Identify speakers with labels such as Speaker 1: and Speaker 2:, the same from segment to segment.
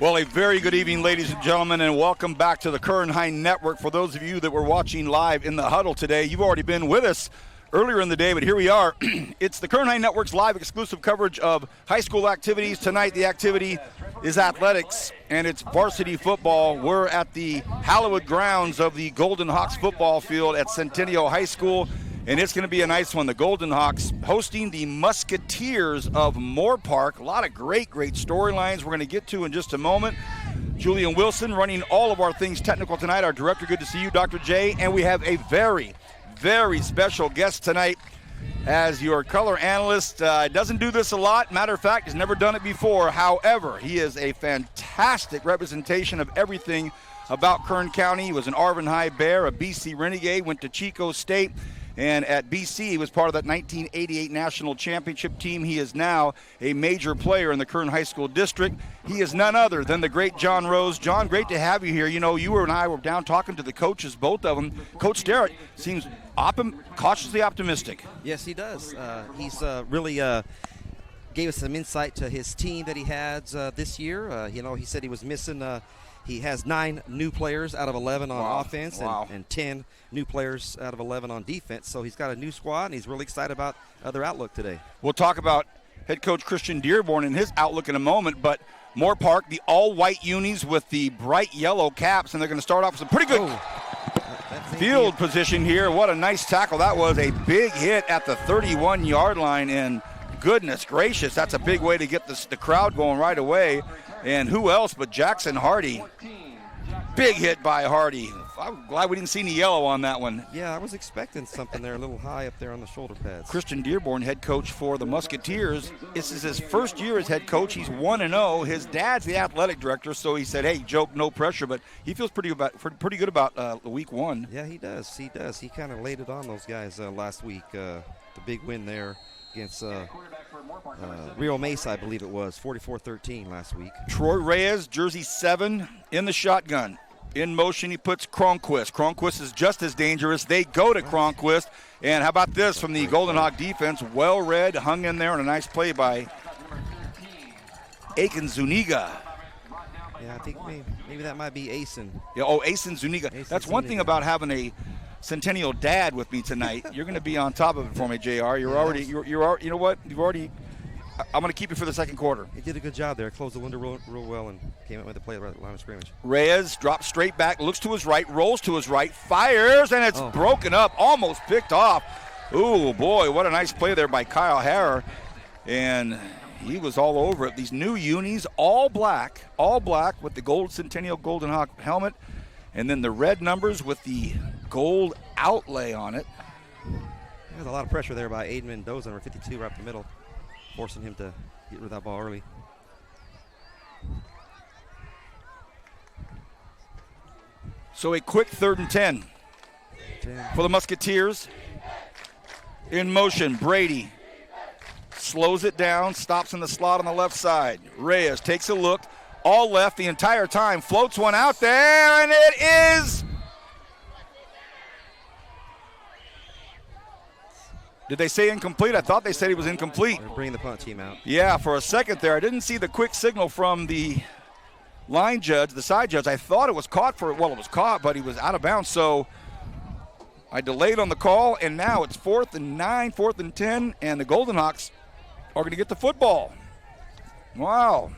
Speaker 1: Well, a very good evening, ladies and gentlemen, and welcome back to the Kern High Network. For those of you that were watching live in the huddle today, you've already been with us earlier in the day, but here we are. It's the Kern High Network's live exclusive coverage of high school activities. Tonight, the activity is athletics, and it's varsity football. We're at the hallowed grounds of the Golden Hawks football field at Centennial High School, and it's going to be a nice one. The Golden Hawks hosting the Musketeers of Moorpark. A lot of great storylines we're going to get to in just a moment. Julian Wilson running all of our things technical tonight. Our director, good to see you, Dr. J. And we have a very special guest tonight as your color analyst. Doesn't do this a lot. Matter of fact, he's never done it before. However, he is a fantastic representation of everything about Kern County. He was an Arvin High Bear, a BC Renegade, went to Chico State, and at BC, he was part of that 1988 national championship team. He is now a major player in the Kern High School district. He is none other than the great John Rose. John, great to have you here. You know, you and I were down talking to the coaches, both of them. Coach Sterrett seems cautiously optimistic.
Speaker 2: Yes, he does. He's really gave us some insight to his team that he has this year. He said he was missing he has 9 new players out of 11 on offense and 10 new players out of 11 on defense. So he's got a new squad, and he's really excited about their outlook today. We'll
Speaker 1: talk about head coach Christian Dearborn and his outlook in a moment, but Moorpark, the all-white unis with the bright yellow caps, and they're going to start off with some pretty good field position here. What a nice tackle. That was a big hit at the 31-yard line, and goodness gracious, that's a big way to get the crowd going right away. And who else but Jackson Hardy? Big hit by Hardy. I'm glad we didn't see any yellow on that one.
Speaker 2: Yeah, I was expecting something there, a little high up there on the shoulder pads.
Speaker 1: Christian Dearborn, head coach for the Musketeers. This is his first year as head coach. He's 1-0. His dad's the athletic director, so he said, hey, joke, no pressure, but he feels pretty good about week one.
Speaker 2: Yeah, he does. He kind of laid it on those guys last week. The big win there against Rio Mesa, I believe it was, 44-13 last week.
Speaker 1: Troy Reyes, jersey 7, in the shotgun. In motion, he puts Cronquist. Cronquist is just as dangerous. They go to Cronquist. And how about this from the Golden Hawk defense? Well read, hung in there, and a nice play by Aiken Zuniga.
Speaker 2: Yeah, I think maybe that might be Asen.
Speaker 1: Yeah, Asen Zuniga. That's one thing about having a Centennial dad with me tonight. You're going to be on top of it for me, JR. You know what? I'm going to keep you for the second quarter.
Speaker 2: He did a good job there. Closed the window real well and came up with the play at the line of scrimmage.
Speaker 1: Reyes drops straight back, looks to his right, rolls to his right, fires, and it's broken up, almost picked off. Ooh, boy, what a nice play there by Kyle Harrer. And he was all over it. These new unis, all black with the Centennial Golden Hawk helmet, and then the red numbers with the gold outlay on it.
Speaker 2: There's a lot of pressure there by Aiden Mendoza, number 52, right up the middle, forcing him to get rid of that ball early.
Speaker 1: So a quick 3rd and 10 for the Musketeers. In motion, Brady slows it down, stops in the slot on the left side. Reyes takes a look, all left the entire time, floats one out there, and it is... Did they say incomplete? I thought they said he was incomplete.
Speaker 2: They're bringing the punt team out.
Speaker 1: Yeah, for a second there, I didn't see the quick signal from the line judge, the side judge. I thought it was caught it was caught, but he was out of bounds. So I delayed on the call, and now it's 4th and 9, 4th and 10, and the Golden Hawks are going to get the football. Wow.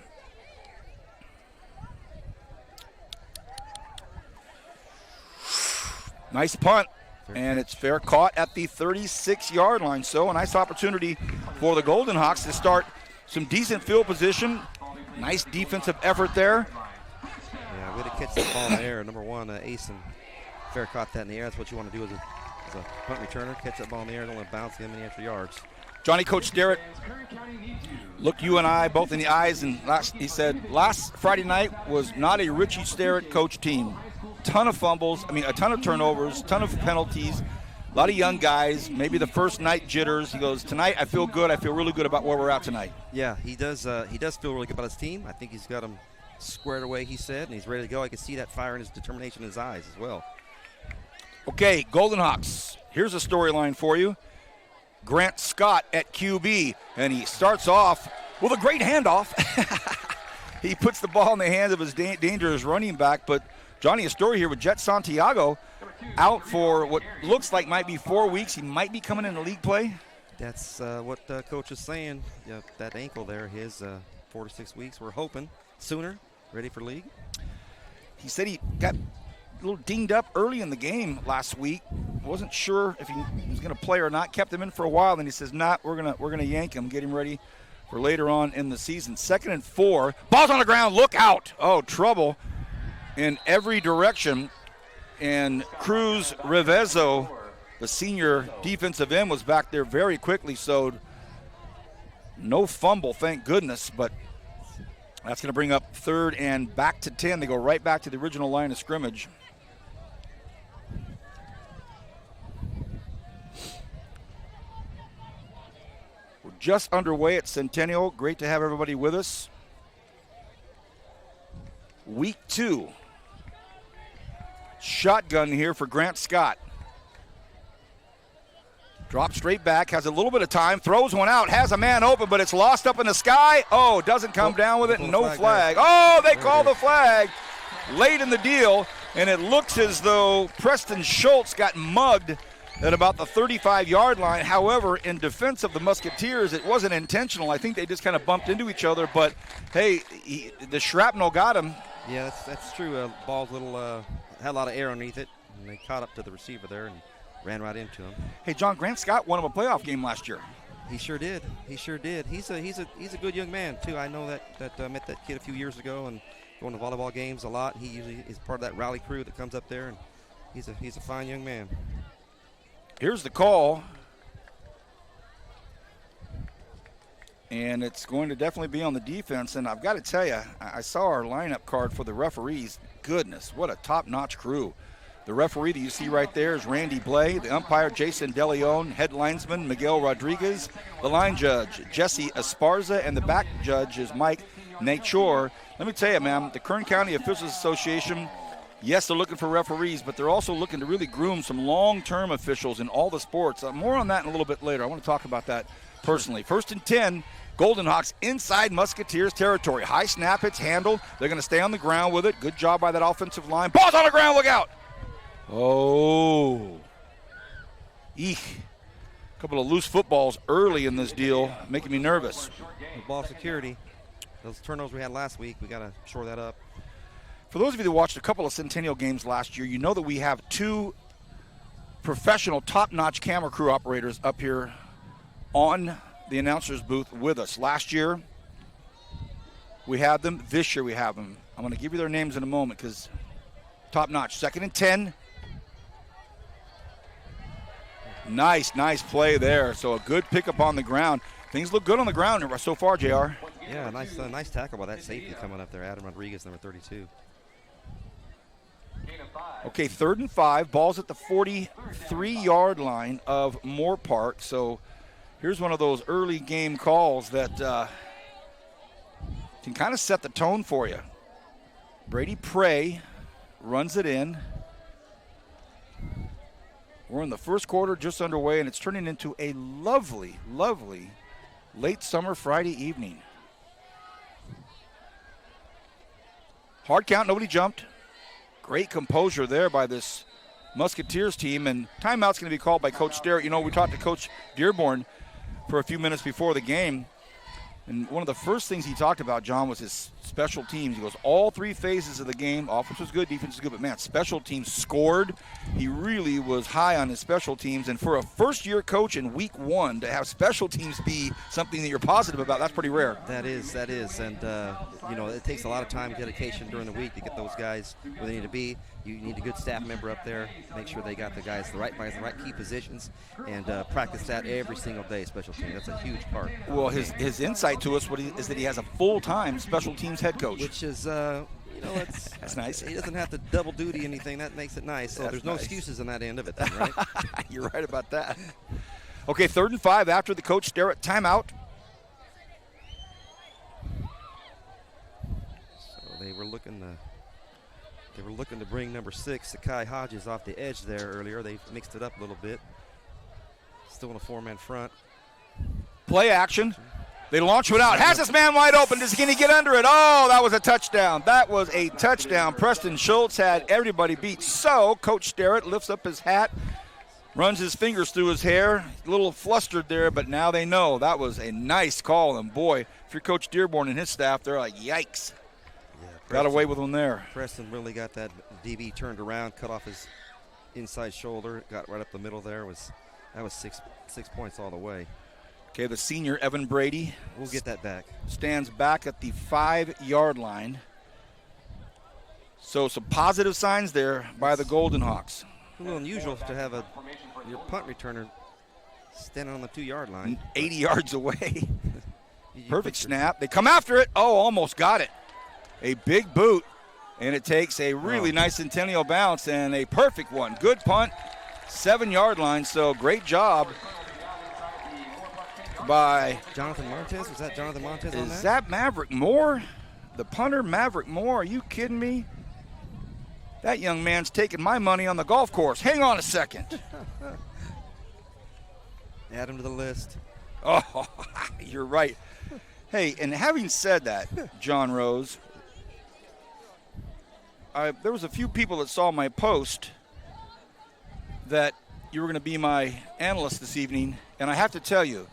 Speaker 1: Nice punt. And it's fair caught at the 36-yard line. So a nice opportunity for the Golden Hawks to start some decent field position. Nice defensive effort there.
Speaker 2: Yeah, way to catch the ball in the air. Number 1, Asen, fair caught that in the air. That's what you want to do as a punt returner. Catch that ball in the air, don't let it bounce, get any extra yards.
Speaker 1: Johnny, Coach Sterrett looked you and I both in the eyes, and he said last Friday night was not a Richie Sterrett coach team. Ton of fumbles, a ton of turnovers, ton of penalties, a lot of young guys, maybe the first night jitters. He goes, tonight I feel good. I feel really good about where we're at tonight.
Speaker 2: Yeah, he does feel really good about his team. I think he's got them squared away, he said, and he's ready to go. I can see that fire in his determination in his eyes as well.
Speaker 1: Okay, Golden Hawks, here's a storyline for you. Grant Scott at QB, and he starts off with a great handoff. he puts the ball in the hands of his dangerous running back. But, Johnny, a story here with Jet Santiago out for what looks like might be 4 weeks. He might be coming into league play.
Speaker 2: That's what Coach is saying. Yeah, that ankle there, his 4 to 6 weeks. We're hoping sooner, ready for league.
Speaker 1: He said he got a little dinged up early in the game last week. Wasn't sure if he was going to play or not. Kept him in for a while. Then he says, "Nah, we're gonna yank him, get him ready for later on in the season." 2nd and 4. Ball's on the ground. Look out! Oh, trouble in every direction. And Cruz Revezo, the senior defensive end, was back there very quickly. So no fumble, thank goodness. But that's going to bring up 3rd and back to 10. They go right back to the original line of scrimmage. We're just underway at Centennial. Great to have everybody with us. Week 2. Shotgun here for Grant Scott. Drops straight back, has a little bit of time, throws one out, has a man open, but it's lost up in the sky. Oh, doesn't come down with it, no flag. Oh, they call the flag late in the deal, and it looks as though Preston Schultz got mugged at about the 35-yard line. However, in defense of the Musketeers, it wasn't intentional. I think they just kind of bumped into each other, but hey, the shrapnel got him.
Speaker 2: Yeah, that's true. Ball's little had a lot of air underneath it, and they caught up to the receiver there and ran right into him.
Speaker 1: Hey, John, Grant Scott won him a playoff game last year.
Speaker 2: He sure did. He sure did. He's a good young man too. I know that met that kid a few years ago and going to volleyball games a lot. He usually is part of that rally crew that comes up there, and he's a fine young man.
Speaker 1: Here's the call. And it's going to definitely be on the defense. And I've got to tell you, I saw our lineup card for the referees. Goodness, what a top-notch crew. The referee that you see right there is Randy Blay. The umpire, Jason DeLeon. Head linesman, Miguel Rodriguez. The line judge, Jesse Esparza. And the back judge is Mike Nachor. Let me tell you, man, the Kern County Officials Association, yes, they're looking for referees, but they're also looking to really groom some long-term officials in all the sports. More on that in a little bit later. I want to talk about that personally. 1st and 10. Golden Hawks inside Musketeers territory. High snap, it's handled. They're going to stay on the ground with it. Good job by that offensive line. Ball's on the ground, look out! Oh. Eek. A couple of loose footballs early in this deal, making me nervous.
Speaker 2: Ball security. Those turnovers we had last week, we got to shore that up.
Speaker 1: For those of you that watched a couple of Centennial games last year, you know that we have 2 professional top-notch camera crew operators up here on the announcer's booth with us. Last year, we had them. This year, we have them. I'm going to give you their names in a moment because top-notch. 2nd and 10. Nice play there. So a good pickup on the ground. Things look good on the ground so far, JR.
Speaker 2: Yeah, nice tackle by that safety coming up there, Adam Rodriguez, number 32.
Speaker 1: Okay, 3rd and 5. Ball's at the 43-yard line of Moorpark. So here's one of those early game calls that can kind of set the tone for you. Brady Prey runs it in. We're in the first quarter, just underway, and it's turning into a lovely, lovely late summer Friday evening. Hard count, nobody jumped. Great composure there by this Musketeers team, and timeout's going to be called by Coach Sterrett. You know, we talked to Coach Dearborn for a few minutes before the game, and one of the first things he talked about, John, was his special teams. He goes, all 3 phases of the game, offense was good, defense was good, but man, special teams scored. He really was high on his special teams, and for a first-year coach in week 1 to have special teams be something that you're positive about, that's pretty rare.
Speaker 2: That is, and you know, it takes a lot of time and dedication during the week to get those guys where they need to be. You need a good staff member up there, make sure they got the guys the right key positions, and practice that every single day, special team. That's a huge part.
Speaker 1: Well, his insight to us is that he has a full-time special teams head coach.
Speaker 2: Which is, you know,
Speaker 1: that's nice.
Speaker 2: He doesn't have to double duty anything. That makes it nice. So there's no excuses on that end of it then, right?
Speaker 1: You're right about that. Okay, 3rd and 5 after the Coach Sterrett timeout.
Speaker 2: So they were looking to bring number 6, Sakai Hodges, off the edge there earlier. They mixed it up a little bit. Still in a 4-man front.
Speaker 1: Play action. They launch one out. Has this man wide open. Can he get under it? Oh, that was a touchdown. That was a touchdown. Preston Schultz had everybody beat. So Coach Sterrett lifts up his hat, runs his fingers through his hair. A little flustered there, but now they know that was a nice call. And boy, if you're Coach Dearborn and his staff, they're like, yikes.
Speaker 2: Yeah,
Speaker 1: Got away with one there.
Speaker 2: Preston really got that DB turned around, cut off his inside shoulder, got right up the middle there. That was six points all the way.
Speaker 1: Okay, the senior, Evan Brady.
Speaker 2: We'll get that back. Stands
Speaker 1: back at the 5-yard line. So some positive signs there by the Golden Hawks.
Speaker 2: A little unusual to have your punt returner standing on the 2-yard line.
Speaker 1: 80 yards away. Perfect snap. They come after it. Oh, almost got it. A big boot, and it takes a really nice Centennial bounce and a perfect one. Good punt, 7-yard line, so great job by
Speaker 2: Jonathan Montez. Was that Jonathan Montez on that?
Speaker 1: Is that Maverick Moore? The punter, Maverick Moore. Are you kidding me? That young man's taking my money on the golf course. Hang on a second.
Speaker 2: Add him to the list.
Speaker 1: Oh, you're right. Hey, and having said that, John Rose, there was a few people that saw my post that you were going to be my analyst this evening, and I have to tell you,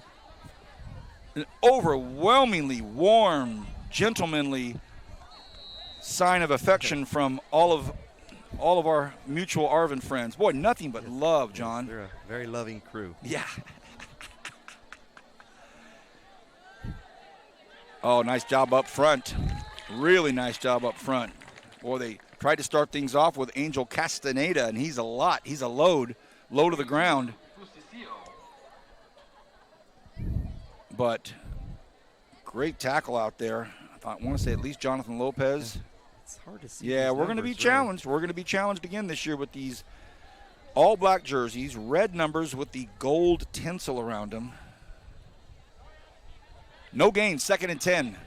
Speaker 1: an overwhelmingly warm, gentlemanly sign of affection from all of our mutual Arvin friends. Boy, nothing but love, John.
Speaker 2: They're a very loving crew.
Speaker 1: Yeah. Oh, nice job up front. Really nice job up front. Boy, they tried to start things off with Angel Castaneda, and he's a load to the ground. But great tackle out there. I want to say at least Jonathan Lopez.
Speaker 2: It's hard to see.
Speaker 1: Yeah, we're going to be challenged. We're going to be challenged again this year with these all-black jerseys, red numbers with the gold tinsel around them. No gain, 2nd and 10.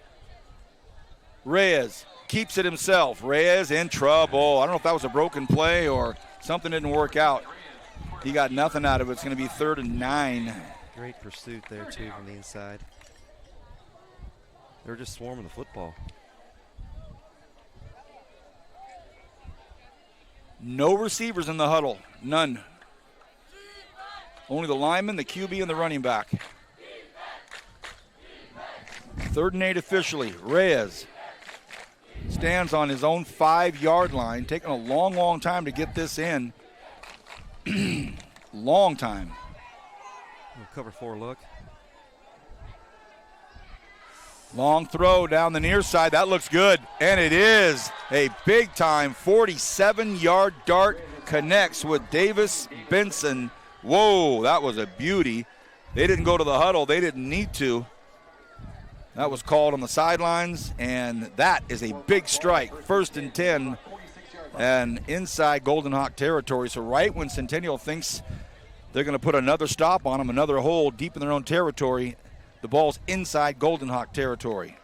Speaker 1: Reyes keeps it himself. Reyes in trouble. I don't know if that was a broken play or something didn't work out. He got nothing out of it. It's going to be 3rd and 9.
Speaker 2: Great pursuit there, too, from the inside. They're just swarming the football.
Speaker 1: No receivers in the huddle. None. Only the lineman, the QB, and the running back. 3rd and 8 officially. Reyes stands on his own 5-yard line, taking a long, long time to get this in. Long time.
Speaker 2: Cover 4 look.
Speaker 1: Long throw down the near side. That looks good. And it is a big-time 47-yard dart. Connects with Davis Benson. Whoa, that was a beauty. They didn't go to the huddle. They didn't need to. That was called on the sidelines, and that is a big strike. 1st and 10 and inside Golden Hawk territory. So right when Centennial thinks they're going to put another stop on them, another hole deep in their own territory, the ball's inside Golden Hawk territory.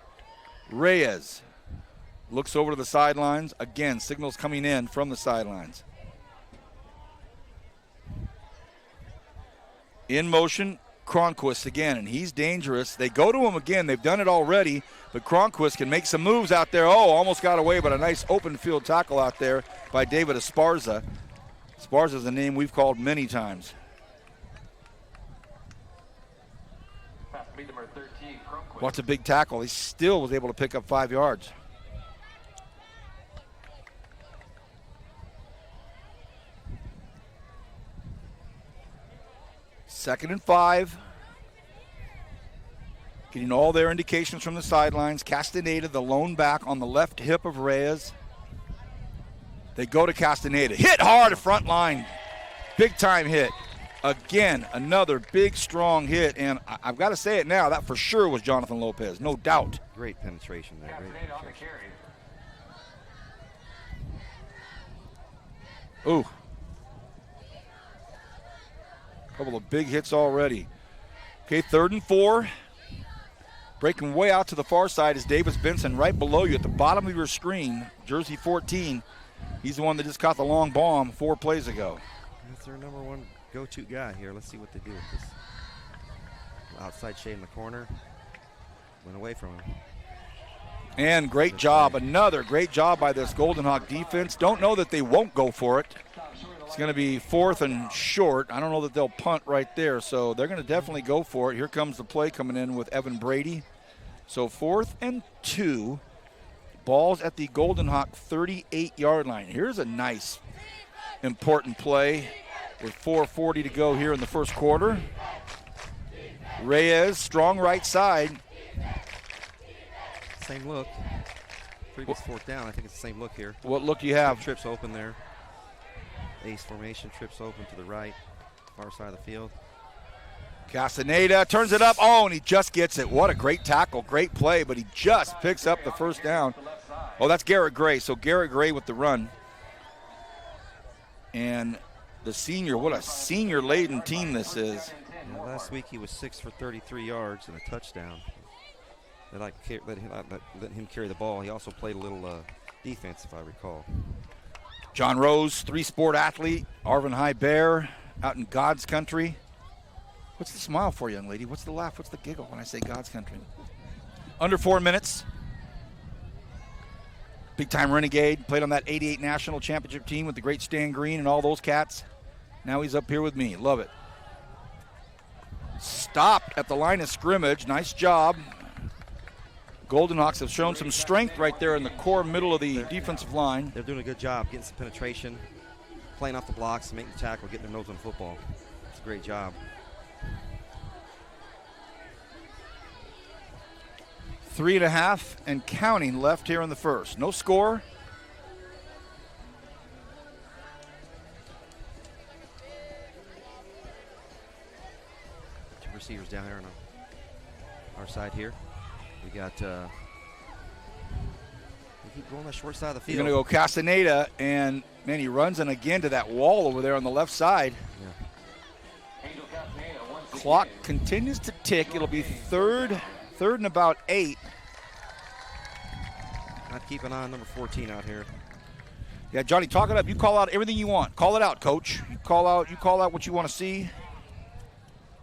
Speaker 1: Reyes looks over to the sidelines. Again, signals coming in from the sidelines. In motion, Cronquist again, and he's dangerous. They go to him again. They've done it already, but Cronquist can make some moves out there. Oh, almost got away, but a nice open field tackle out there by David Esparza. Esparza is a name we've called many times. What's a big tackle? He still was able to pick up 5 yards. Second and 5. Getting all their indications from the sidelines. Castaneda, the lone back on the left hip of Reyes. They go to Castaneda. Hit hard front line. Big time hit. Again, another big, strong hit. And I've got to say it now, that for sure was Jonathan Lopez, no doubt.
Speaker 2: Great penetration there. Great penetration.
Speaker 1: Ooh. Couple of big hits already. Okay, 3rd and 4. Breaking way out to the far side is Davis Benson right below you at the bottom of your screen. Jersey 14. He's the one that just caught the long bomb 4 plays ago.
Speaker 2: That's their number one go-to guy here. Let's see what they do with this. Outside shade in the corner. Went away from him.
Speaker 1: And great job, another great job by this Golden Hawk defense. Don't know that they won't go for it. It's going to be 4th and short. I don't know that they'll punt right there, so they're going to definitely go for it. Here comes the play coming in with Evan Brady. So 4th and 2. Ball's at the Golden Hawk 38-yard line. Here's a nice, important play with 4:40 to go here in the first quarter. Reyes, strong right side.
Speaker 2: Same look. Previous 4th down. I think it's the same look here.
Speaker 1: What look you have?
Speaker 2: Trips open there. Ace formation, trips open to the right, far side of the field.
Speaker 1: Castaneda turns it up. Oh, and he just gets it. What a great tackle, great play, but he just picks up the first down. Oh, that's Garrett Gray. So Garrett Gray with the run. And the senior, what a senior-laden team this is.
Speaker 2: Yeah, last week he was 6 for 33 yards and a touchdown. They let him carry the ball. He also played a little defense, if I recall.
Speaker 1: John Rose, 3-sport athlete. Arvin High Bear out in God's country. What's the smile for, young lady? What's the laugh? What's the giggle when I say God's country? Under 4 minutes. Big-time renegade. Played on that 88 national championship team with the great Stan Green and all those cats. Now he's up here with me. Love it. Stopped at the line of scrimmage. Nice job. Golden Hawks have shown some strength right there in the core middle of the defensive line.
Speaker 2: They're doing a good job getting some penetration, playing off the blocks, making the tackle, getting their nose on the football. It's a great job.
Speaker 1: 3.5 and counting left here in the first. No score.
Speaker 2: Two receivers down here on our side here. We got, we keep going on the short side of the field.
Speaker 1: You're going to go Castaneda, and, man, he runs in again to that wall over there on the left side.
Speaker 2: Yeah.
Speaker 1: Clock continues to tick. It'll be third and about 8.
Speaker 2: I'd keep an eye on number 14 out here.
Speaker 1: Yeah, Johnny, talk it up. You call out everything you want. Call it out, Coach. You call out what you want to see,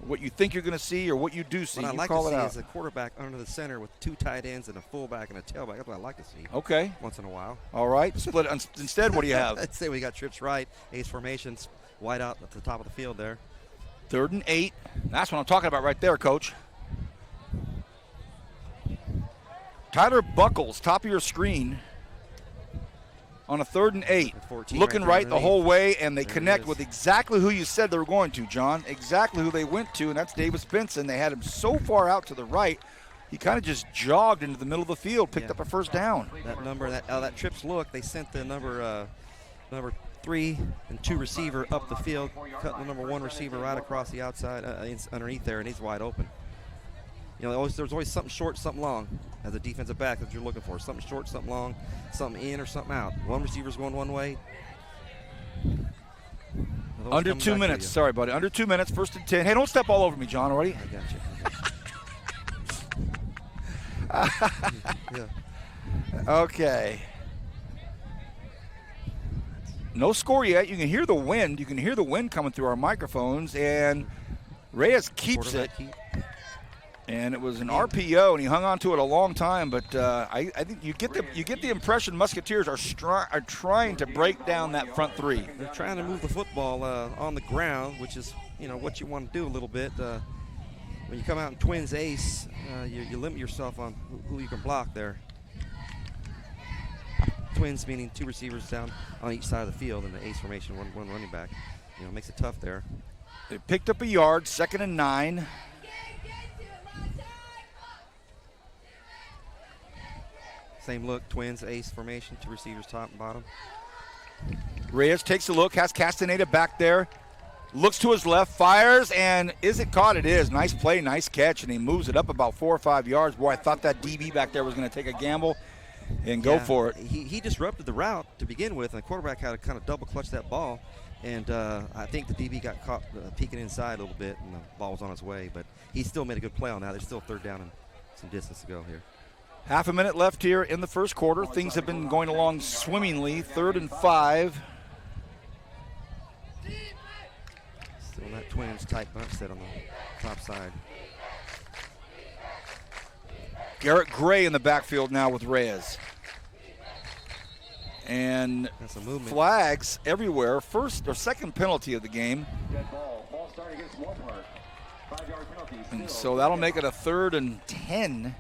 Speaker 1: what you think you're going to see, or what you do see.
Speaker 2: What I'd
Speaker 1: you
Speaker 2: like
Speaker 1: call
Speaker 2: to
Speaker 1: it
Speaker 2: see
Speaker 1: out.
Speaker 2: is a quarterback under the center with 2 tight ends and a fullback and a tailback. That's what I'd like to see.
Speaker 1: Okay.
Speaker 2: Once in a while.
Speaker 1: All right. Split. Instead, what do you have?
Speaker 2: I'd say we got trips right, ace formations, wide out at the top of the field there.
Speaker 1: 3rd and 8. That's what I'm talking about right there, Coach. Tyler Buckles, top of your screen, on a 3rd and 8. Looking right the whole way, and they connect with exactly who you said they were going to, John. Exactly who they went to, and that's Davis Benson. They had him so far out to the right, he kind of just jogged into the middle of the field, picked up a first down.
Speaker 2: That number, that trips look, they sent the number 3 and 2 receiver up the field, cut the number 1 receiver right across the outside, underneath there, and he's wide open. You know, there's always something short, something long as a defensive back that you're looking for. Something short, something long, something in or something out. One receiver's going one way.
Speaker 1: Under 2 minutes. Sorry, buddy. Under 2 minutes, 1st and 10. Hey, don't step all over me, John, already?
Speaker 2: I got you.
Speaker 1: Yeah. Okay. No score yet. You can hear the wind. You can hear the wind coming through our microphones, and Reyes keeps it. And it was an RPO, and he hung on to it a long time. But I think you get the impression Musketeers are trying to break down that front 3.
Speaker 2: They're trying to move the football on the ground, which is what you want to do a little bit. When you come out in twins ace, you limit yourself on who you can block there. Twins meaning 2 receivers down on each side of the field, and the ace formation, one running back. Makes it tough there.
Speaker 1: They picked up a yard, 2nd and 9.
Speaker 2: Same look, twins, ace formation, 2 receivers top and bottom.
Speaker 1: Reyes takes a look, has Castaneda back there, looks to his left, fires, and is it caught? It is. Nice play, nice catch, and he moves it up about 4 or 5 yards. Boy, I thought that DB back there was going to take a gamble and go for it.
Speaker 2: He disrupted the route to begin with, and the quarterback had to kind of double clutch that ball, and I think the DB got caught peeking inside a little bit, and the ball was on its way, but he still made a good play on that. There's still 3rd down and some distance to go here.
Speaker 1: Half a minute left here in the first quarter. Things have been going along swimmingly. 3rd and 5.
Speaker 2: Still that twins tight bunch set on the top side.
Speaker 1: Garrett Gray in the backfield now with Reyes. And
Speaker 2: that's a movement.
Speaker 1: Flags everywhere. First or second penalty of the game.
Speaker 3: Dead ball. Ball starting against Moorpark. 5-yard penalty.
Speaker 1: And so that'll make it a 3rd and 10.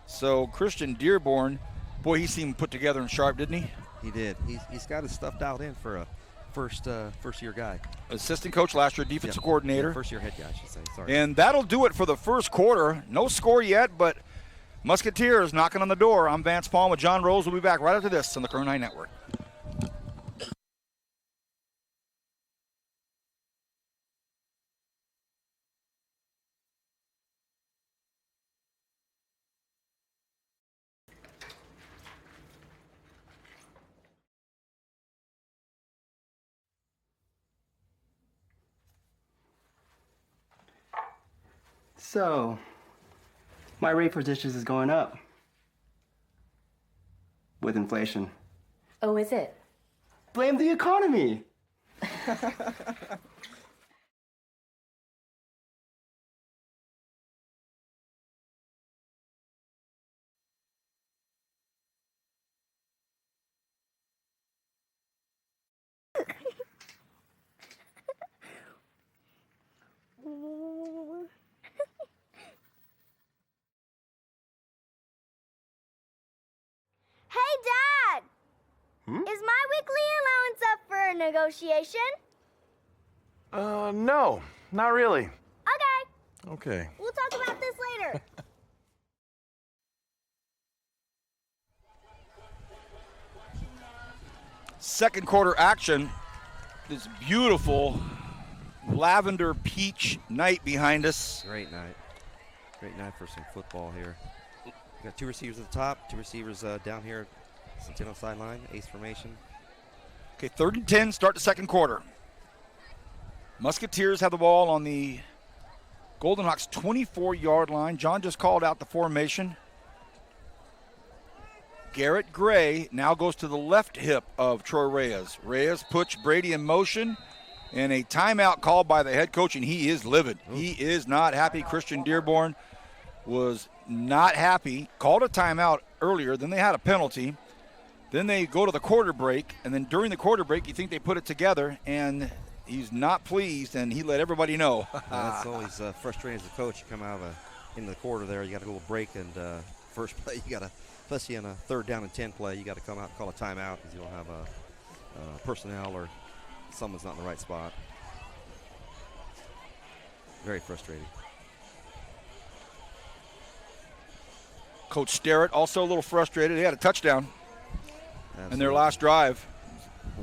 Speaker 1: So Christian Dearborn, boy, he seemed put together and sharp, didn't he?
Speaker 2: He did. He's got his stuff dialed in for a first-year guy.
Speaker 1: Assistant coach last year, defensive coordinator.
Speaker 2: Yeah, first-year head guy, I should say. Sorry.
Speaker 1: And that'll do it for the first quarter. No score yet, but Musketeers knocking on the door. I'm Vance Palm with John Rose. We'll be back right after this on the Kern High Network.
Speaker 4: So, my rate for dishes is going up with inflation.
Speaker 5: Oh, is it?
Speaker 4: Blame the economy.
Speaker 6: Hey, Dad! Is my weekly allowance up for a negotiation?
Speaker 3: No, not really.
Speaker 6: Okay,
Speaker 3: Okay.
Speaker 6: we'll talk about this later.
Speaker 1: Second quarter action. This beautiful lavender peach night behind us.
Speaker 2: Great night. Great night for some football here. We got 2 receivers at the top, 2 receivers down here at Centennial sideline, ace formation.
Speaker 1: Okay, 3rd and 10, start the second quarter. Musketeers have the ball on the Golden Hawks 24-yard line. John just called out the formation. Garrett Gray now goes to the left hip of Troy Reyes. Reyes puts Brady in motion, and a timeout called by the head coach, and he is livid. Ooh. He is not happy. Christian Dearborn was not happy. Called a timeout earlier. Then they had a penalty. Then they go to the quarter break, and then during the quarter break, you think they put it together, and he's not pleased, and he let everybody know.
Speaker 2: That's always frustrating as a coach. You come out into the quarter there, you got a little break, and first play, you got to, especially in a 3rd down and 10 play, you got to come out and call a timeout because you don't have personnel or someone's not in the right spot. Very frustrating.
Speaker 1: Coach Sterrett also a little frustrated. He had a touchdown.
Speaker 2: Absolutely.
Speaker 1: In their last drive.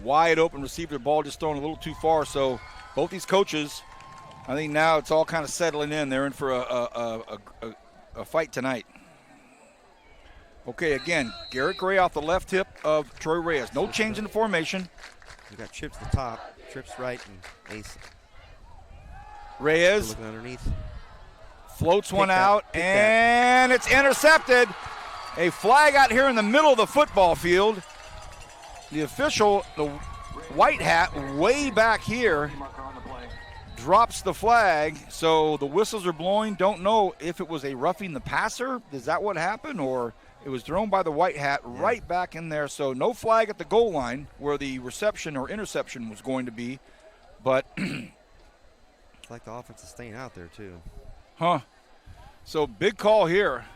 Speaker 1: Wide open receiver, the ball just thrown a little too far. So both these coaches, I think now it's all kind of settling in. They're in for a fight tonight. Okay, again, Garrett Gray off the left hip of Troy Reyes. No change in the formation.
Speaker 2: You got Trips at the top, Trips right, and Ace.
Speaker 1: Reyes
Speaker 2: looking underneath.
Speaker 1: Floats one out, and it's intercepted. A flag out here in the middle of the football field. The official, the white hat, way back here, drops the flag. So the whistles are blowing. Don't know if it was a roughing the passer. Is that what happened? Or it was thrown by the white hat right back in there. So no flag at the goal line where the reception or interception was going to be. But
Speaker 2: it's like the offense is staying out there too.
Speaker 1: Huh. So big call here.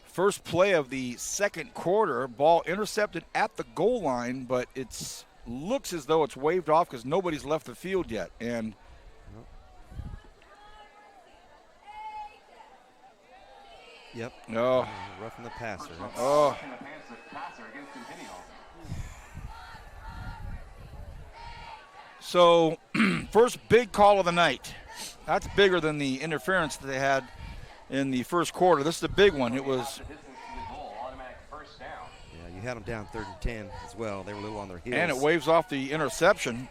Speaker 1: First play of the second quarter, ball intercepted at the goal line, but it looks as though it's waved off because nobody's left the field yet. And
Speaker 2: yep.
Speaker 1: Oh.
Speaker 2: Roughing the passer.
Speaker 1: Oh. So first big call of the night. That's bigger than the interference that they had in the first quarter. This is a big one. It was.
Speaker 2: Yeah, you had them down 3rd and 10 as well. They were a little on their heels.
Speaker 1: And it waves off the interception.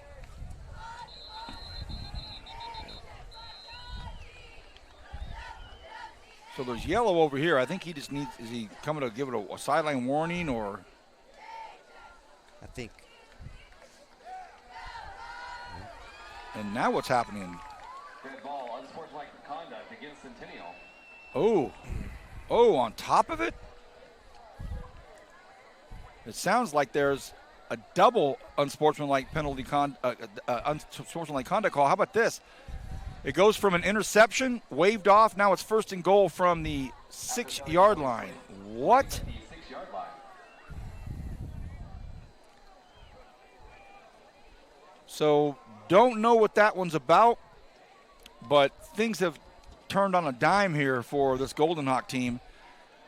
Speaker 1: So there's yellow over here. I think he just needs, is he coming to give it a sideline warning or?
Speaker 2: I think.
Speaker 1: And now what's happening?
Speaker 3: Dead ball, unsportsmanlike conduct against Centennial.
Speaker 1: Oh. Oh, on top of it? It sounds like there's a double unsportsmanlike unsportsmanlike conduct call. How about this? It goes from an interception, waved off. Now it's 1st and goal from the 6-yard line. What?
Speaker 3: 6-yard line.
Speaker 1: So don't know what that one's about, but things have turned on a dime here for this Golden Hawk team.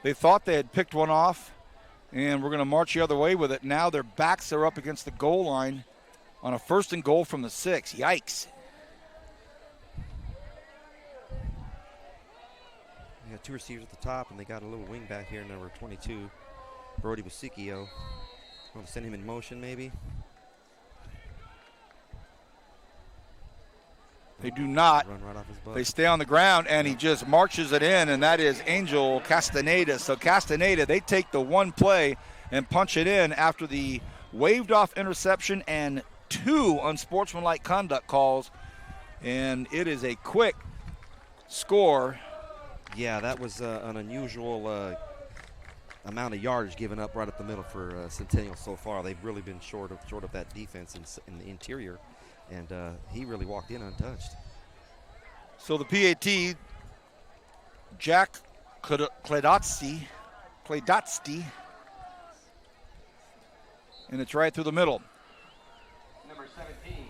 Speaker 1: They thought they had picked one off, and we're going to march the other way with it. Now their backs are up against the goal line on a 1st and goal from the 6. Yikes.
Speaker 2: They got 2 receivers at the top, and they got a little wing back here, number 22, Brody Busicchio. Want to send him in motion, maybe?
Speaker 1: They do not.
Speaker 2: Run right off his butt.
Speaker 1: They stay on the ground, and he just marches it in, and that is Angel Castaneda. So Castaneda, they take the one play and punch it in after the waved-off interception and 2 unsportsmanlike conduct calls, and it is a quick score.
Speaker 2: Yeah, that was an unusual amount of yardage given up right up the middle for Centennial so far. They've really been short of that defense in the interior, and he really walked in untouched.
Speaker 1: So the PAT, Jack Kledotsky, and it's right through the middle.
Speaker 3: Number 17,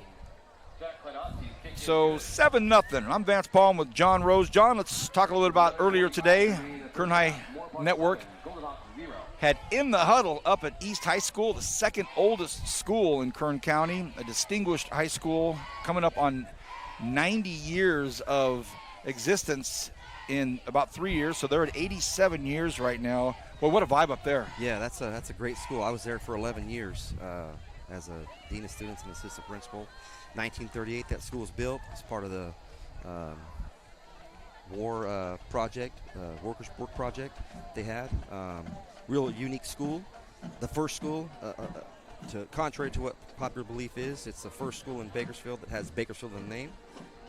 Speaker 3: Jack Kledotsky's kicking.
Speaker 1: So 7-0. I'm Vance Palm with John Rose. John, let's talk a little bit about earlier today. Kern High Network
Speaker 3: Golden Hawks 0.
Speaker 1: had In the Huddle up at East High School, the 2nd oldest school in Kern County, a distinguished high school coming up on 90 years of existence in about 3 years. So they're at 87 years right now. Well, what a vibe up there.
Speaker 2: Yeah, that's a great school. I was there for 11 years as a dean of students and assistant principal. 1938, that school was built as part of the war project, workers' work project they had. Real unique school. The first school, contrary to what popular belief is, it's the first school in Bakersfield that has Bakersfield in the name,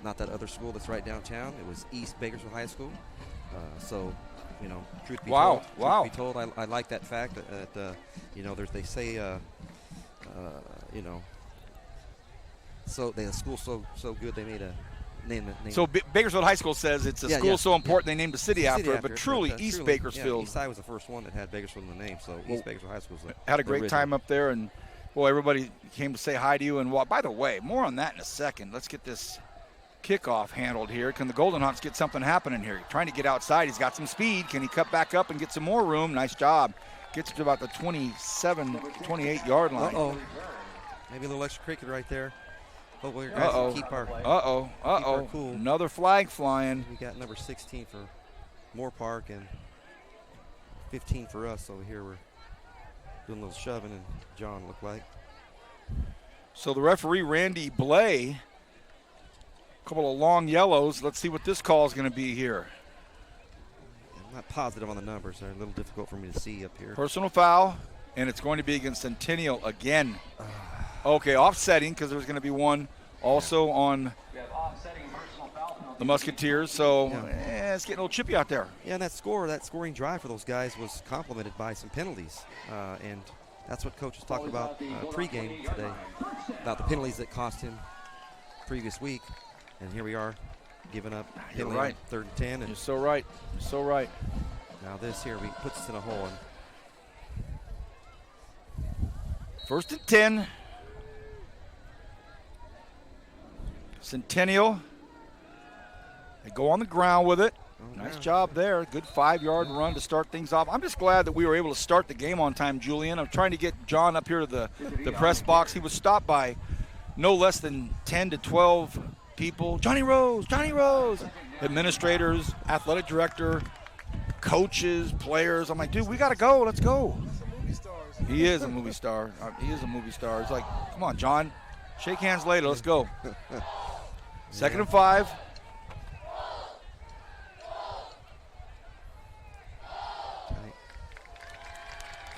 Speaker 2: not that other school that's right downtown. It was East Bakersfield High School. So, you know, truth be told, I like that fact that you know, they say, you know, so the school's so good they made a name.
Speaker 1: So Bakersfield High School says it's a school so important they named the city after it, but truly East
Speaker 2: truly,
Speaker 1: Bakersfield.
Speaker 2: Yeah, East Side was the first one that had Bakersfield in the name, so East Bakersfield High School was
Speaker 1: had a great time up there, and boy, everybody came to say hi to you. And by the way, more on that in a second. Let's get this kickoff handled here. Can the Golden Hawks get something happening here? Trying to get outside. He's got some speed. Can he cut back up and get some more room? Nice job. Gets to about the 27, 28-yard line.
Speaker 2: Uh-oh. Maybe a little extracurricular right there. Oh, well, guys, keep our cool.
Speaker 1: Another flag flying.
Speaker 2: We got number 16 for Moorpark and 15 for us over here. We're doing a little shoving, and John looked like.
Speaker 1: So the referee, Randy Blay, a couple of long yellows. Let's see what this call is going to be here.
Speaker 2: I'm not positive on the numbers. They're a little difficult for me to see up here.
Speaker 1: Personal foul, and it's going to be against Centennial again. Okay, offsetting, because there's going to be one also on the Musketeers. So it's getting a little chippy out there.
Speaker 2: Yeah, and that scoring drive for those guys was complemented by some penalties. And that's what coaches talked about pregame today, about the penalties that cost him previous week. And here we are, giving up penalty on 3rd and 10. And
Speaker 1: you're so right. You're so right.
Speaker 2: Now this here puts us in a hole. And
Speaker 1: 1st and 10. Centennial. They go on the ground with it. Nice job there. Good 5-yard run to start things off. I'm just glad that we were able to start the game on time, Julian. I'm trying to get John up here to the press box. He was stopped by no less than 10 to 12 people. Johnny Rose, administrators, athletic director, coaches, players. I'm like, dude, we got to go. Let's go. He is a movie star. It's like, come on, John. Shake hands later. Let's go. 2nd and 5.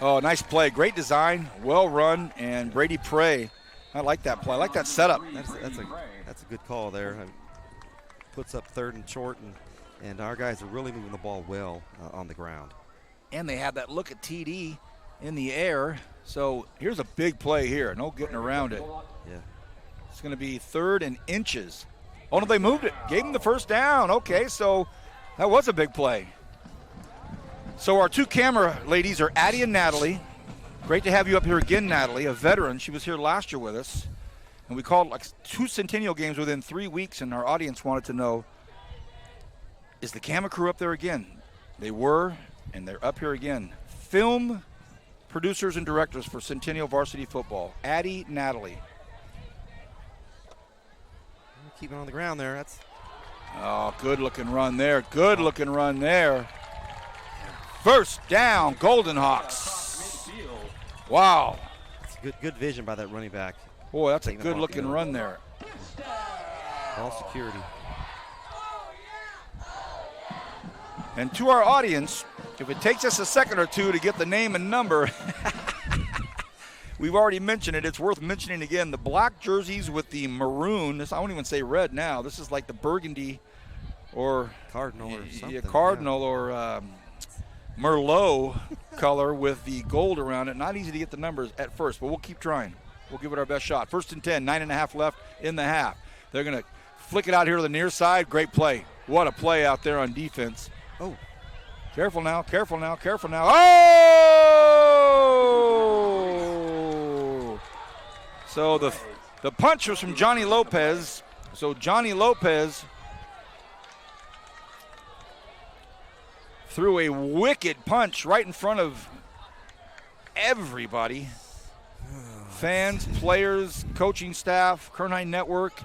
Speaker 1: Oh, nice play. Great design. Well run. And Brady Prey. I like that play. I like that setup.
Speaker 2: That's a good call there. Puts up 3rd and short, and And our guys are really moving the ball well on the ground.
Speaker 1: And they have that look at TD in the air. So here's a big play here. No getting around it.
Speaker 2: Yeah.
Speaker 1: It's going to be 3rd and inches. Oh, no, they moved it. Gave him the first down. Okay, so that was a big play. So our 2 camera ladies are Addie and Natalie. Great to have you up here again, Natalie, a veteran. She was here last year with us. And we called like 2 Centennial games within 3 weeks, and our audience wanted to know, is the camera crew up there again? They were, and they're up here again. Film producers and directors for Centennial Varsity Football, Addie, Natalie.
Speaker 2: Keeping on the ground there. That's
Speaker 1: Good-looking run there. Good-looking run there. First down, Golden Hawks. Wow.
Speaker 2: That's good vision by that running back.
Speaker 1: Boy, that's a good-looking run there.
Speaker 2: Ball security.
Speaker 1: And to our audience, if it takes us a second or two to get the name and number, we've already mentioned it. It's worth mentioning again. The black jerseys with the maroon. I won't even say red now. This is like the burgundy or
Speaker 2: Cardinal or something.
Speaker 1: Yeah, Cardinal or Merlot color with the gold around it. Not easy to get the numbers at first, but we'll keep trying. We'll give it our best shot. 1st and 10, 9.5 left in the half. They're going to flick it out here to the near side. Great play. What a play out there on defense.
Speaker 2: Oh.
Speaker 1: Careful now, careful now, careful now. Oh! So the punch was from Johnny Lopez. So Johnny Lopez threw a wicked punch right in front of everybody. Fans, players, coaching staff, Kern High Network.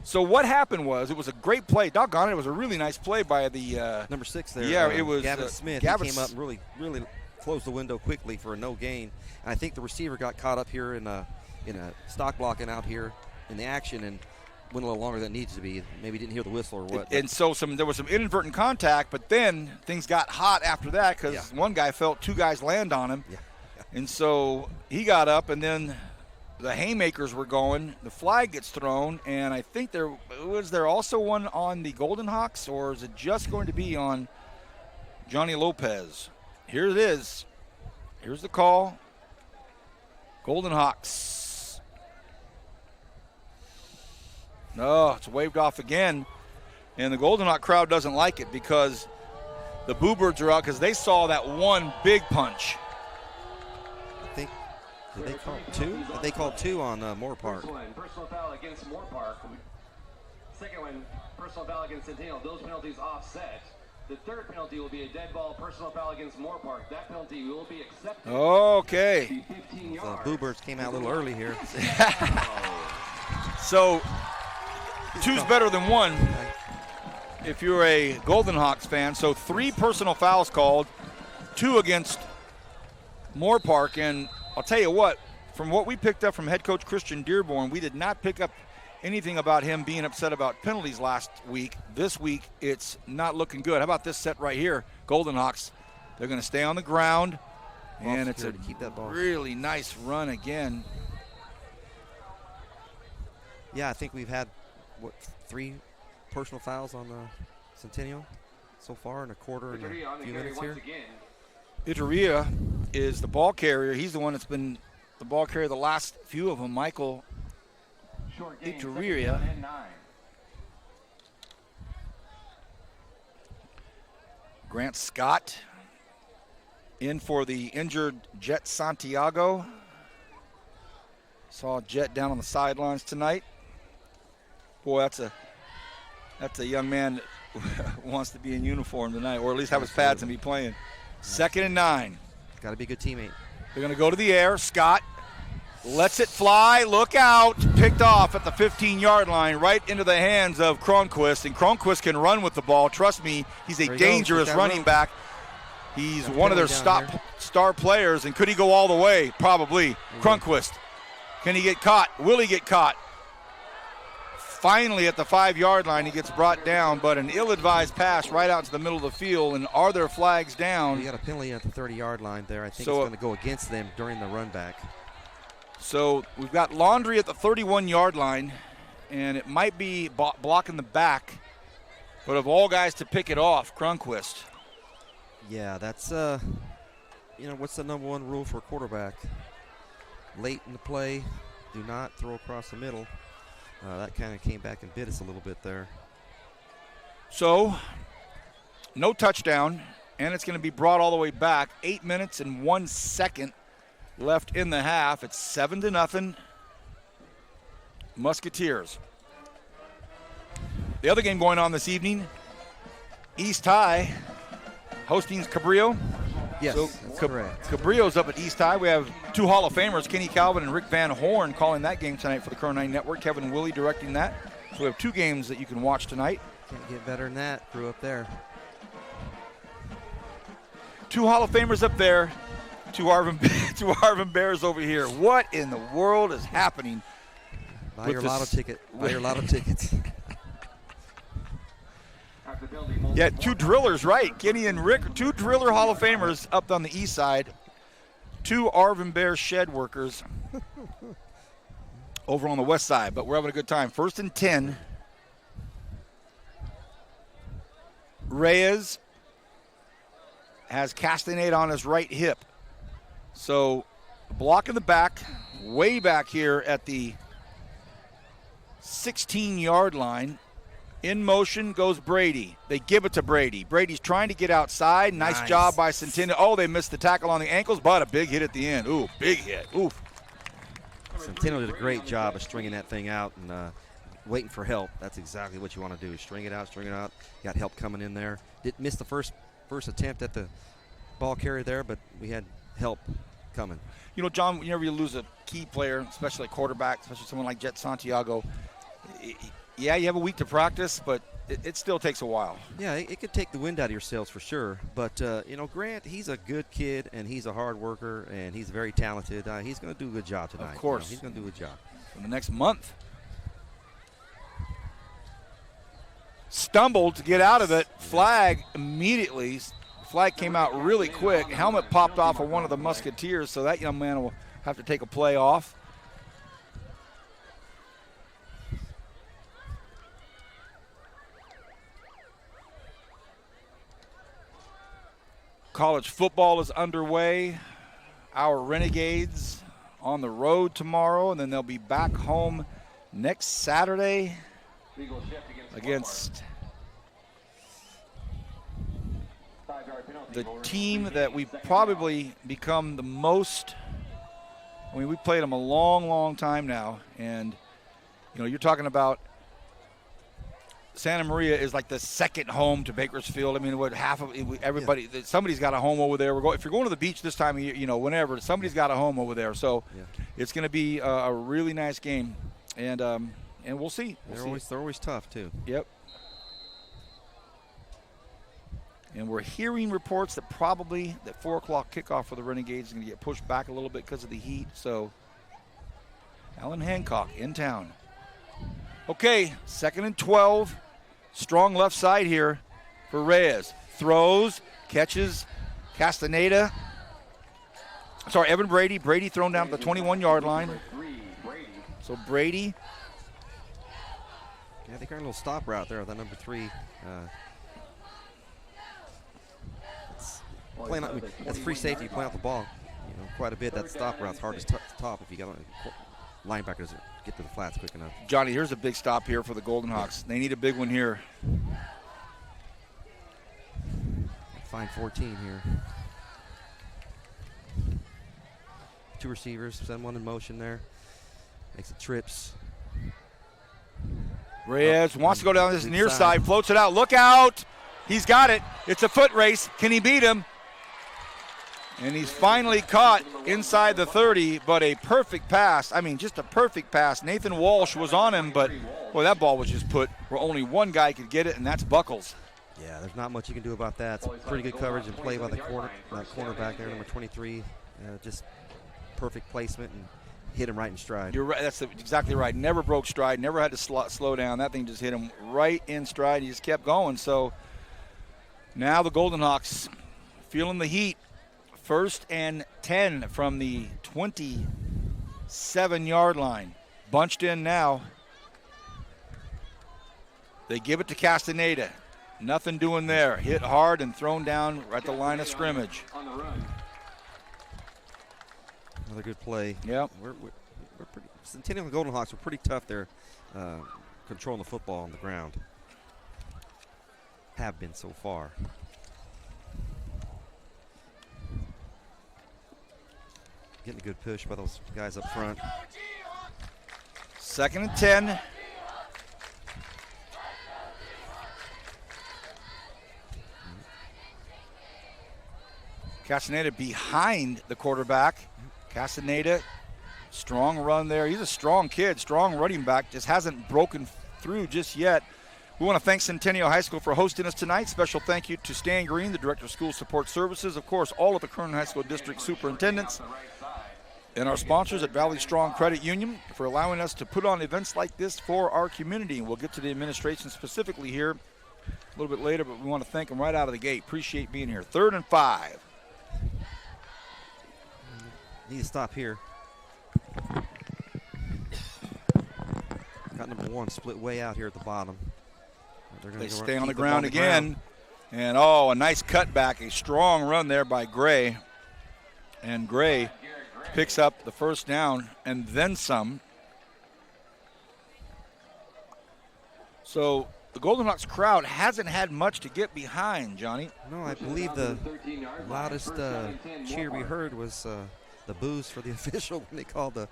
Speaker 1: So what happened was, it was a great play. Doggone it, it was a really nice play by the
Speaker 2: number 6 there.
Speaker 1: Yeah, it was
Speaker 2: Gavin Smith. He came up and really closed the window quickly for a no gain. And I think the receiver got caught up here in a stock blocking out here in the action and went a little longer than it needs to be. Maybe didn't hear the whistle or what.
Speaker 1: And so there was some inadvertent contact, but then things got hot after that because one guy felt 2 guys land on him.
Speaker 2: Yeah.
Speaker 1: And so he got up, and then the haymakers were going. The flag gets thrown, and I think there also one on the Golden Hawks, or is it just going to be on Johnny Lopez? Here it is. Here's the call. Golden Hawks. No, it's waved off again, and the Golden Hawk crowd doesn't like it because the Boo Birds are out because they saw that one big punch.
Speaker 2: Did they call 2? They called 2 on Moorpark.
Speaker 3: First one, personal foul against Moorpark. Second one, personal foul against Centennial. Those penalties offset. The third penalty will be a dead ball personal foul against Moorpark. That penalty will be accepted.
Speaker 1: Okay.
Speaker 3: 15 yards.
Speaker 2: The Boo Birds came out a little early here.
Speaker 1: So 2's better than 1 if you're a Golden Hawks fan. So 3 personal fouls called, 2 against Moorpark, and I'll tell you what, from what we picked up from head coach Christian Dearborn, we did not pick up anything about him being upset about penalties last week. This week, it's not looking good. How about this set right here? Golden Hawks, they're going to stay on the ground, and it's a
Speaker 2: keep that ball.
Speaker 1: Really nice run again.
Speaker 2: Yeah, I think we've had, 3 personal fouls on Centennial so far in a quarter and a few minutes here.
Speaker 1: Iteria is the ball carrier. He's the one that's been the ball carrier the last few of them. Michael Iteria. Grant Scott in for the injured Jet Santiago. Saw Jet down on the sidelines tonight. Boy, that's a young man that wants to be in uniform tonight, or at least have his pads and be playing. 2nd and 9.
Speaker 2: Got to be a good teammate.
Speaker 1: They're going to go to the air. Scott lets it fly. Look out. Picked off at the 15-yard line right into the hands of Cronquist. And Cronquist can run with the ball. Trust me, he's a dangerous running back. He's one of their star players. And could he go all the way? Probably. Cronquist. Can he get caught? Will he get caught? Finally, at the 5-yard line, he gets brought down, but an ill-advised pass right out to the middle of the field. And are there flags down?
Speaker 2: You got a penalty at the 30-yard line there. I think it's going to go against them during the run back.
Speaker 1: So we've got Laundry at the 31-yard line, and it might be blocking the back But of all guys to pick it off, Cronquist.
Speaker 2: Yeah, that's, what's the number one rule for a quarterback? Late in the play, do not throw across the middle. That kind of came back and bit us a little bit there.
Speaker 1: So, no touchdown, and it's going to be brought all the way back. 8 minutes and 1 second left in the half. It's 7-0. Musketeers. The other game going on this evening, East High hosting Cabrillo.
Speaker 2: Yes,
Speaker 1: so
Speaker 2: that's correct.
Speaker 1: Cabrillo's up at East High. We have two Hall of Famers, Kenny Calvin and Rick Van Horn, calling that game tonight for the Current 9 Network. Kevin and Willie directing that. So we have two games that you can watch tonight.
Speaker 2: Can't get better than that. Crew up there.
Speaker 1: Two Hall of Famers up there. Two Arvin Bears over here. What in the world is happening?
Speaker 2: Buy your lotto ticket. Buy your lotto tickets.
Speaker 1: Yeah, two drillers, right. Kenny and Rick, two driller Hall of Famers up on the east side. Two Arvin Bear shed workers over on the west side. But we're having a good time. 1st and 10. Reyes has Castaneda on his right hip. So block in the back, way back here at the 16-yard line. In motion goes Brady. They give it to Brady. Brady's trying to get outside. Nice job by Centennial. Oh, they missed the tackle on the ankles, but a big hit at the end. Ooh, big hit. Oof.
Speaker 2: Centennial did a great job of stringing that thing out and waiting for help. That's exactly what you want to do. String it out, string it out. Got help coming in there. Didn't miss the first attempt at the ball carrier there, but we had help coming.
Speaker 1: You know, John, whenever you lose a key player, especially a quarterback, especially someone like Jet Santiago, yeah, you have a week to practice, but it still takes a while.
Speaker 2: Yeah, it could take the wind out of your sails for sure. But, Grant, he's a good kid, and he's a hard worker, and he's very talented. He's going to do a good job tonight.
Speaker 1: Of course.
Speaker 2: He's going to do a good job.
Speaker 1: For the next month. Stumbled to get out of it. Flag immediately. Flag came out really quick. Helmet popped off of one of the Musketeers, so that young man will have to take a play off. College football is underway. Our Renegades on the road tomorrow, and then they'll be back home next Saturday against the team that we've probably become the most. I mean, we played them a long, long time now, and you're talking about Santa Maria is like the second home to Bakersfield. I mean, everybody, somebody's got a home over there. If you're going to the beach this time of year, whenever, somebody's got a home over there. So it's going to be a really nice game, and we'll see.
Speaker 2: They're always tough too.
Speaker 1: Yep. And we're hearing reports that probably that 4 o'clock kickoff for the Renegades is going to get pushed back a little bit because of the heat. So Alan Hancock in town. Okay, 2nd and 12. Strong left side here for Reyes. Throws, catches Castaneda. Sorry, Evan Brady. Brady thrown down at the 21-yard line. So Brady.
Speaker 2: Yeah, they got a little stop route there with that number 3. That's free safety. Play out the ball, quite a bit. That stop route's hard to top if you got linebackers get to the flats quick enough.
Speaker 1: Johnny, here's a big stop here for the Golden Hawks. They need a big one here.
Speaker 2: Fine 14 here. 2 receivers, send one in motion there. Makes it trips.
Speaker 1: Reyes wants to go down this near side, floats it out. Look out! He's got it. It's a foot race. Can he beat him? And he's finally caught inside the 30, but a perfect pass. I mean, just a perfect pass. Nathan Walsh was on him, but, boy, that ball was just put where only one guy could get it, and that's Buckles.
Speaker 2: Yeah, there's not much you can do about that. It's pretty good coverage and play by the cornerback there, number 23. Just perfect placement and hit him right in stride.
Speaker 1: You're right. That's exactly right. Never broke stride. Never had to slow down. That thing just hit him right in stride. He just kept going. So now the Golden Hawks feeling the heat. 1st and 10 from the 27-yard line. Bunched in now. They give it to Castaneda. Nothing doing there. Hit hard and thrown down right at the line of scrimmage.
Speaker 3: On the run.
Speaker 2: Another good play.
Speaker 1: Yep.
Speaker 2: We're pretty, Centennial and Golden Hawks were pretty tough there, controlling the football on the ground. Have been so far. Getting a good push by those guys up front.
Speaker 1: 2nd and 10. Castaneda behind the quarterback. Castaneda, strong run there. He's a strong kid, strong running back, just hasn't broken through just yet. We want to thank Centennial High School for hosting us tonight. Special thank you to Stan Green, the Director of School Support Services. Of course, all of the Kern High School District Superintendents and our sponsors at Valley Strong Credit Union for allowing us to put on events like this for our community. And we'll get to the administration specifically here a little bit later, but we want to thank them right out of the gate. Appreciate being here. 3rd and 5.
Speaker 2: Need to stop here. Got number 1 split way out here at the bottom.
Speaker 1: They stay on the ground again. And, a nice cutback. A strong run there by Gray. And Gray picks up the first down and then some. So the Golden Hawks crowd hasn't had much to get behind, Johnny.
Speaker 2: No, I believe the loudest cheer we heard was the boos for the official when they called the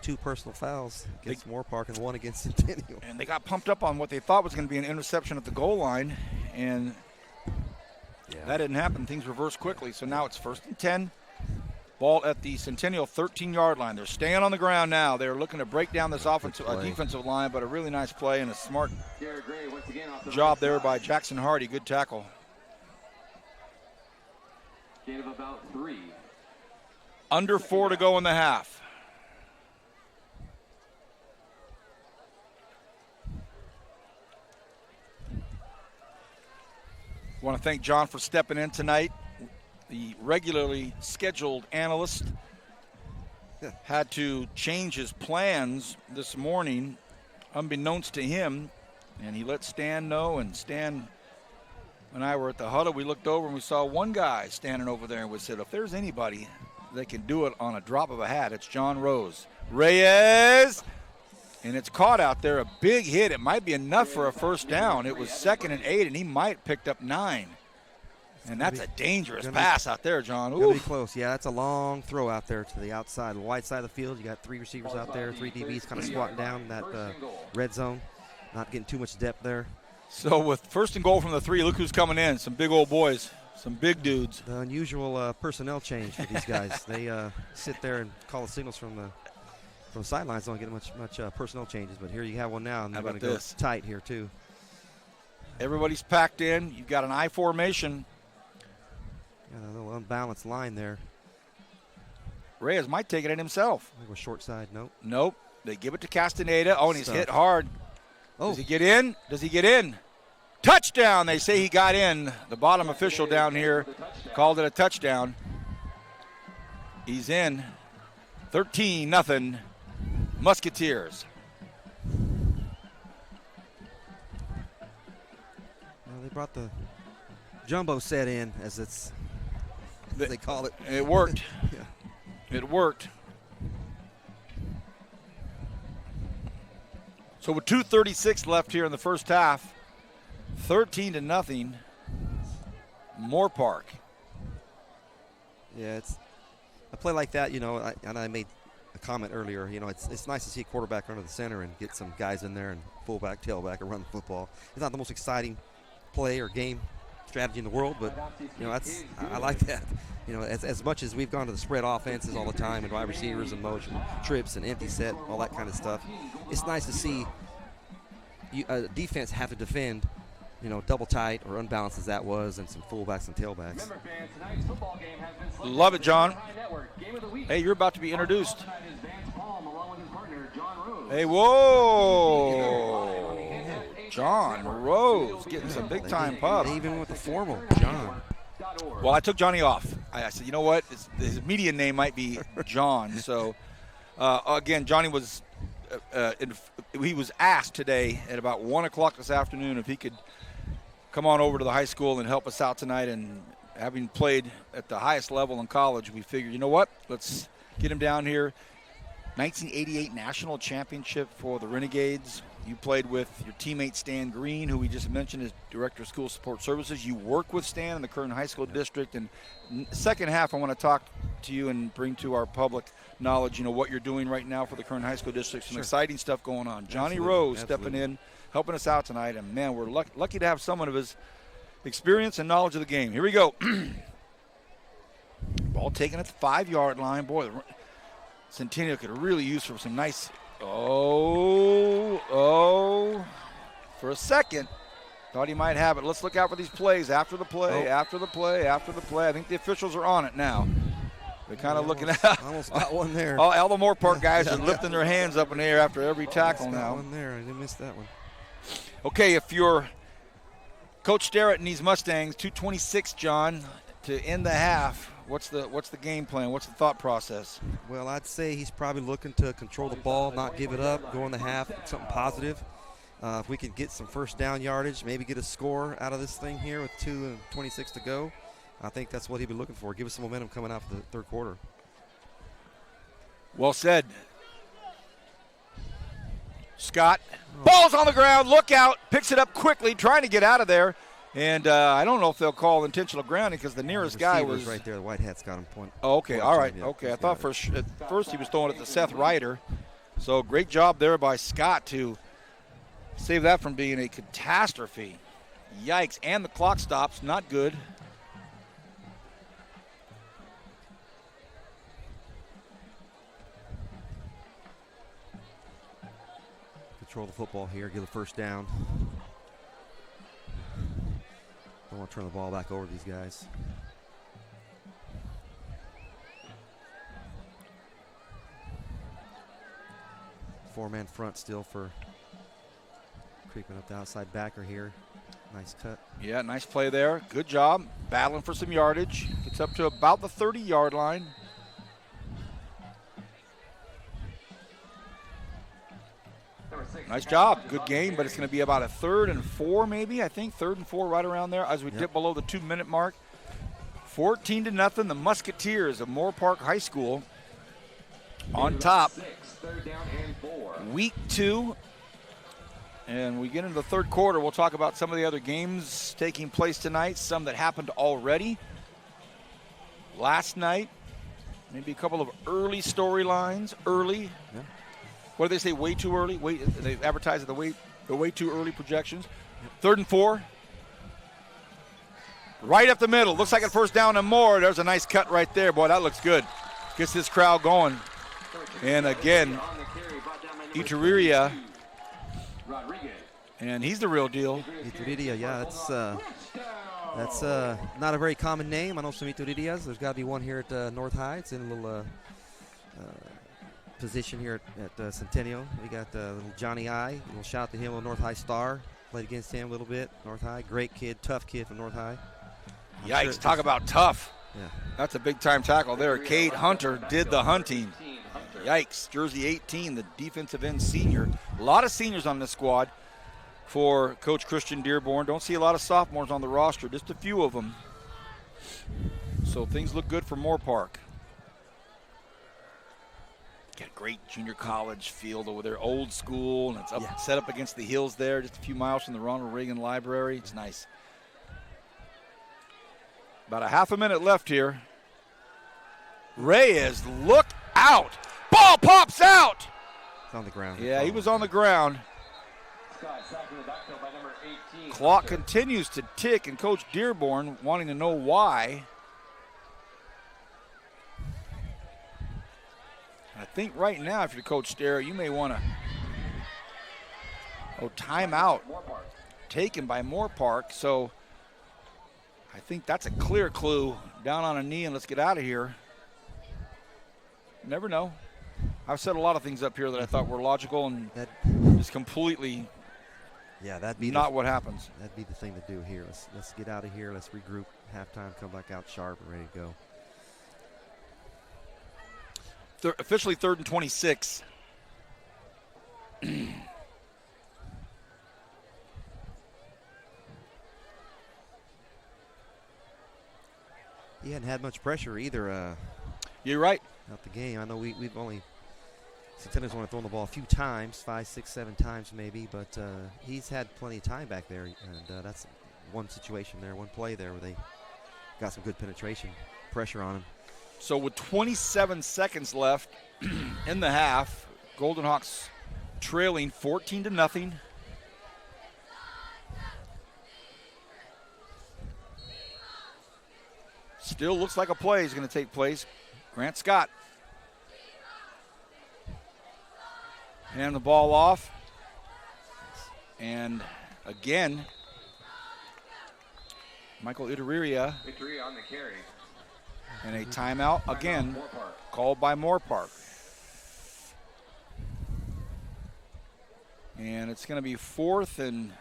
Speaker 2: 2 personal fouls against Moorpark and 1 against Centennial.
Speaker 1: And they got pumped up on what they thought was going to be an interception at the goal line, and that didn't happen. Things reversed quickly, so now it's 1st and 10. Ball at the Centennial 13-yard line. They're staying on the ground now. They're looking to break down this defensive line, but a really nice play and a smart job there by Jackson Hardy. Good tackle.
Speaker 3: Gain of about 3.
Speaker 1: Under 4 to go in the half. I want to thank John for stepping in tonight. The regularly scheduled analyst had to change his plans this morning, unbeknownst to him, and he let Stan know. And Stan and I were at the huddle. We looked over and we saw one guy standing over there, and we said, if there's anybody that can do it on a drop of a hat, it's John Reyes. And it's caught out there, a big hit. It might be enough for a first down. It was 2nd and 8, and he might have picked up 9. And that's a dangerous pass out there, John.
Speaker 2: Gonna be close. Yeah, that's a long throw out there to the outside, the wide side of the field. You got 3 receivers out there, 3 DBs kind of squatting down in that red zone. Not getting too much depth there.
Speaker 1: So with 1st and goal from the 3, look who's coming in. Some big old boys, some big dudes.
Speaker 2: The unusual personnel change for these guys. They sit there and call the signals from the sidelines. Don't get much personnel changes, but here you have one now, and they're going to go tight here too.
Speaker 1: Everybody's packed in. You've got an I formation.
Speaker 2: Yeah, a little unbalanced line there.
Speaker 1: Reyes might take it in himself.
Speaker 2: Go short side,
Speaker 1: Nope. They give it to Castaneda. And he's hit hard. Does he get in? Touchdown! They say he got in. The bottom official down here called it a touchdown. He's in. 13-0. Musketeers.
Speaker 2: Well, they brought the jumbo set in, as they call it.
Speaker 1: It worked.
Speaker 2: Yeah.
Speaker 1: It worked. So with 2:36 left here in the first half, 13-0, Moorpark.
Speaker 2: Yeah, it's a play like that, and I made a comment earlier, it's nice to see a quarterback under the center and get some guys in there and fullback, tailback, and run the football. It's not the most exciting play or game strategy in the world, but, I like that. As much as we've gone to the spread offenses all the time and wide receivers and motion, trips and empty set, all that kind of stuff, it's nice to see a defense have to defend, double tight or unbalanced as that was, and some fullbacks and tailbacks.
Speaker 1: Love it, John. Hey, you're about to be introduced. Hey, whoa. John Rose getting some big-time pub.
Speaker 2: They even with the formal, John.
Speaker 1: Well, I took Johnny off. I said, you know what? His median name might be John. So, again, Johnny was he was asked today at about 1 o'clock this afternoon if he could come on over to the high school and help us out tonight. And having played at the highest level in college, we figured, you know what, let's get him down here. 1988 National Championship for the Renegades. You played with your teammate Stan Green, who we just mentioned is Director of School Support Services. You work with Stan in the Kern High School District. And second half, I want to talk to you and bring to our public knowledge, what you're doing right now for the Kern High School District. Some exciting stuff going on. Johnny Rose stepping in, helping us out tonight. And, man, we're lucky to have someone of his experience and knowledge of the game. Here we go. Ball taken at the 5-yard line. Boy, Centennial could really use for some nice – for a second, thought he might have it. Let's look out for these plays after the play, after the play. I think the officials are on it now. They're kind of looking at –
Speaker 2: Almost got one there.
Speaker 1: All the Moorpark guys are lifting their hands up in the air after every tackle now.
Speaker 2: One there. I didn't miss that one.
Speaker 1: Okay, if you're Coach Starrett and these Mustangs, 2:26, John, to end the half, what's the game plan? What's the thought process?
Speaker 2: Well, I'd say he's probably looking to control the ball, not give it up, go in the half, something positive. If we could get some first down yardage, maybe get a score out of this thing here with 2:26 to go, I think that's what he'd be looking for. Give us some momentum coming out for the third quarter.
Speaker 1: Well said. Scott, ball's on the ground, look out, picks it up quickly, trying to get out of there. And I don't know if they'll call intentional grounding because the nearest guy was
Speaker 2: right there. The white hat's got him point.
Speaker 1: Oh, okay, all right,
Speaker 2: yeah,
Speaker 1: okay. I thought at first he was throwing it to Seth Ryder. So great job there by Scott to save that from being a catastrophe. Yikes, and the clock stops, not good.
Speaker 2: Control the football here, get a first down. Don't want to turn the ball back over to these guys. Four-man front still for creeping up the outside backer here. Nice cut.
Speaker 1: Yeah, nice play there. Good job. Battling for some yardage. Gets up to about the 30-yard line. Nice job. Good game, but it's going to be about a 3rd and 4 maybe. I think 3rd and 4 right around there as we dip below the 2-minute mark. 14-0, the Musketeers of Moorpark High School on top. Week 2. And we get into the third quarter. We'll talk about some of the other games taking place tonight, some that happened already last night. Maybe a couple of early storylines. Early.
Speaker 2: Yeah.
Speaker 1: What do they say? Way too early? They advertise the way too early projections. 3rd and 4. Right up the middle. Looks like a first down and more. There's a nice cut right there. Boy, that looks good. Gets this crowd going. And again, Ituria. And he's the real deal.
Speaker 2: Ituria, yeah, that's not a very common name. I know some Iturias. There's got to be one here at North High. It's in a little position here at Centennial. We got little Johnny I. We'll shout to him, a North High star. Played against him a little bit. North High, great kid, tough kid from North High.
Speaker 1: Yikes, talk about tough.
Speaker 2: Yeah.
Speaker 1: That's a big-time tackle there. Cade Hunter did the hunting. Yikes, jersey 18, the defensive end senior. A lot of seniors on this squad for Coach Christian Dearborn. Don't see a lot of sophomores on the roster, just a few of them. So things look good for Moorpark. Got a great junior college field over there, old school, and it's set up against the hills there, just a few miles from the Ronald Reagan Library. It's nice. About a half a minute left here. Reyes, look out. Ball pops out.
Speaker 2: It's on the ground.
Speaker 1: Yeah, he was on the ground. Clock continues to tick, and Coach Dearborn wanting to know why. I think right now, if you're Coach Starrett, you may want to. Timeout taken by Moorpark. So I think that's a clear clue. Down on a knee and let's get out of here. Never know. I've said a lot of things up here that I thought were logical and just completely
Speaker 2: that'd be
Speaker 1: not what happens.
Speaker 2: That'd be the thing to do here. Let's get out of here. Let's regroup. Halftime, come back out sharp and ready to go.
Speaker 1: Officially 3rd and 26.
Speaker 2: He hadn't had much pressure either.
Speaker 1: You're right.
Speaker 2: Out the game. I know we've only Centennial's only thrown the ball a few times, 5, 6, 7 times maybe, but he's had plenty of time back there, and that's one situation there, one play there where they got some good penetration, pressure on him.
Speaker 1: So with 27 seconds left in the half, Golden Hawks trailing 14-0. Still looks like a play is going to take place. Grant Scott. Hand the ball off. And again, Michael Iteria.
Speaker 3: Iteria on the carry.
Speaker 1: And a timeout again called by Moorpark. And it's going to be 4th and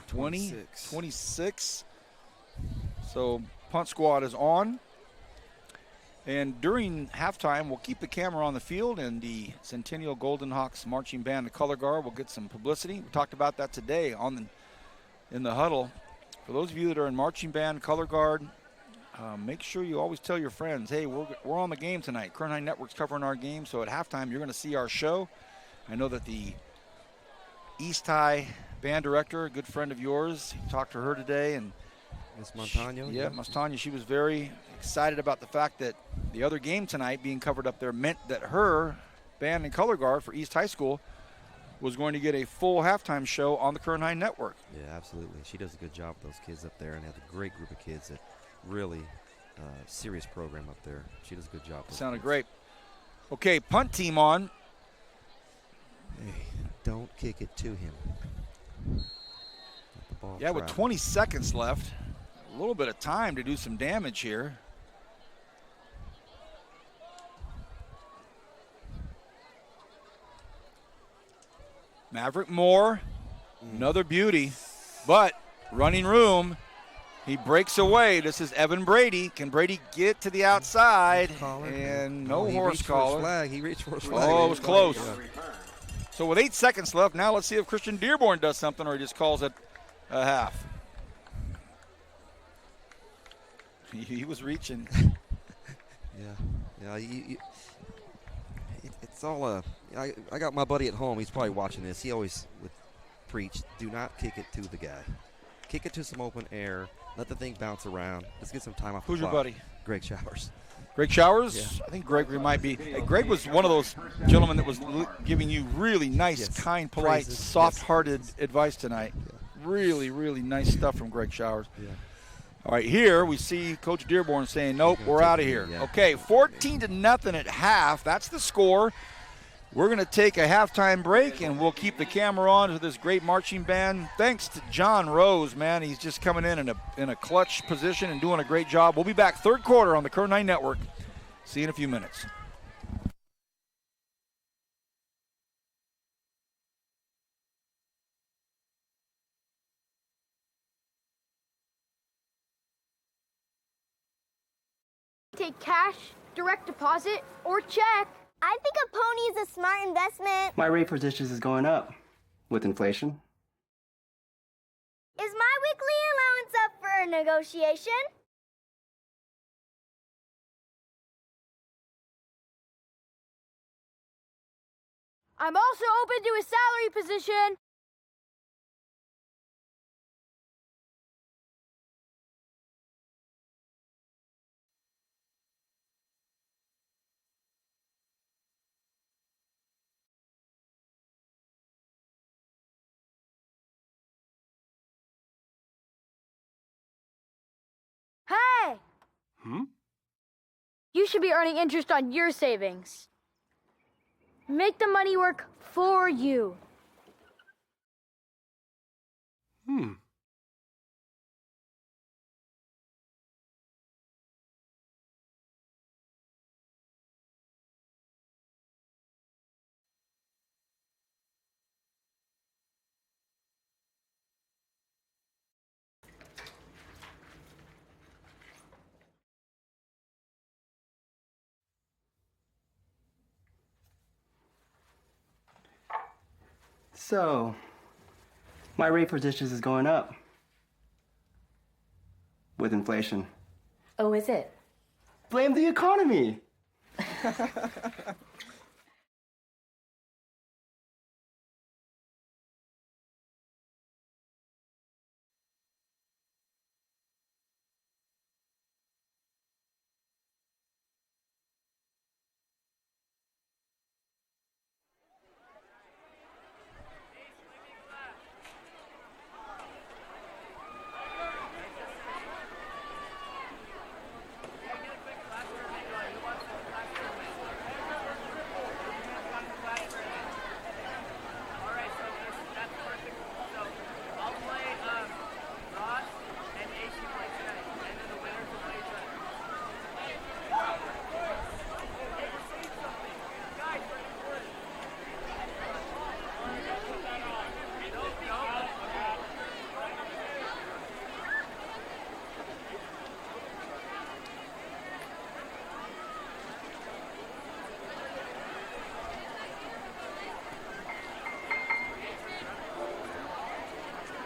Speaker 1: 26. So punt squad is on. And during halftime, we'll keep the camera on the field, and the Centennial Golden Hawks marching band, the color guard, will get some publicity. We talked about that today in the huddle. For those of you that are in marching band, color guard, make sure you always tell your friends, hey, we're on the game tonight. Kern High Network's covering our game, so at halftime you're going to see our show. I know that the East High band director, a good friend of yours, you talked to her today, and
Speaker 2: Miss Montano?
Speaker 1: Yeah, Miss Tanya, she was very excited about the fact that the other game tonight being covered up there meant that her band and color guard for East High School was going to get a full halftime show on the Kern High Network.
Speaker 2: Yeah, absolutely. She does a good job with those kids up there, and they have a great group of kids that really serious program up there. She does a good job.
Speaker 1: Sounded great. Okay, punt team on.
Speaker 2: Hey, don't kick it to him. Let the ball
Speaker 1: Yeah, with
Speaker 2: travel.
Speaker 1: 20 seconds left, a little bit of time to do some damage here. Maverick Moore, another beauty, but running room. He breaks away. This is Evan Brady. Can Brady get to the outside? And no horse collar.
Speaker 2: He reached for his flag.
Speaker 1: Oh, it was close.
Speaker 2: Yeah.
Speaker 1: So with 8 seconds left, now let's see if Christian Dearborn does something or he just calls it a half. He was reaching.
Speaker 2: Yeah. It's all I got my buddy at home. He's probably watching this. He always would preach, do not kick it to the guy. Kick it to some open air. Let the thing bounce around. Let's get some time off the
Speaker 1: Who's your
Speaker 2: clock.
Speaker 1: buddy?
Speaker 2: Greg Showers.
Speaker 1: Greg Showers?
Speaker 2: Yeah.
Speaker 1: I think Gregory might be. Hey, Greg was one of those gentlemen that was giving you really nice,
Speaker 2: Yes.
Speaker 1: kind, polite,
Speaker 2: Praises.
Speaker 1: soft-hearted
Speaker 2: Yes.
Speaker 1: advice tonight.
Speaker 2: Yeah.
Speaker 1: Really, really nice stuff from Greg Showers.
Speaker 2: Yeah.
Speaker 1: All right, here we see Coach Dearborn saying, nope,
Speaker 2: Gonna
Speaker 1: we're
Speaker 2: take
Speaker 1: out of
Speaker 2: it,
Speaker 1: here.
Speaker 2: yeah.
Speaker 1: Okay, 14-0 at half. That's the score. We're going to take a halftime break, and we'll keep the camera on to this great marching band. Thanks to John Rose, man. He's just coming in a clutch position and doing a great job. We'll be back third quarter on the Kern High Network. See you in a few minutes.
Speaker 6: Take cash, direct deposit, or check. I think a pony is a smart investment.
Speaker 4: My rate for dishes is going up with inflation.
Speaker 6: Is my weekly allowance up for a negotiation? I'm also open to a salary position. Hey! You should be earning interest on your savings. Make the money work for you.
Speaker 4: So, my rate for dishes is going up with inflation.
Speaker 5: Oh, is it?
Speaker 4: Blame the economy.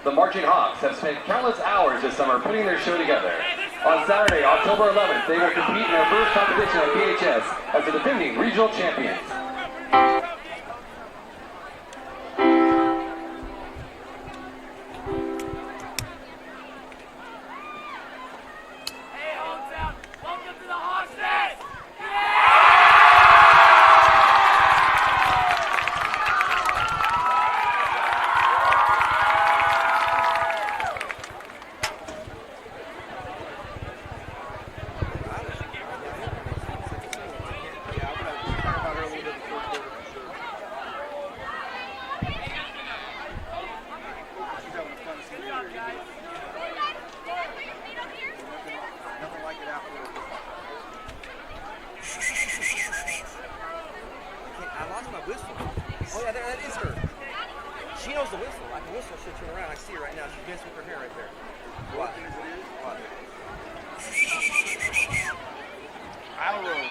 Speaker 3: The Marching Hawks have spent countless hours this summer putting their show together. On Saturday, October 11th, they will compete in their first competition at PHS as the defending regional champions.
Speaker 2: I lost my whistle. Oh yeah, that is her. She knows the whistle. I can whistle, she'll turn around. I see her right now. She's dancing with her hair right there. What?
Speaker 1: I don't know.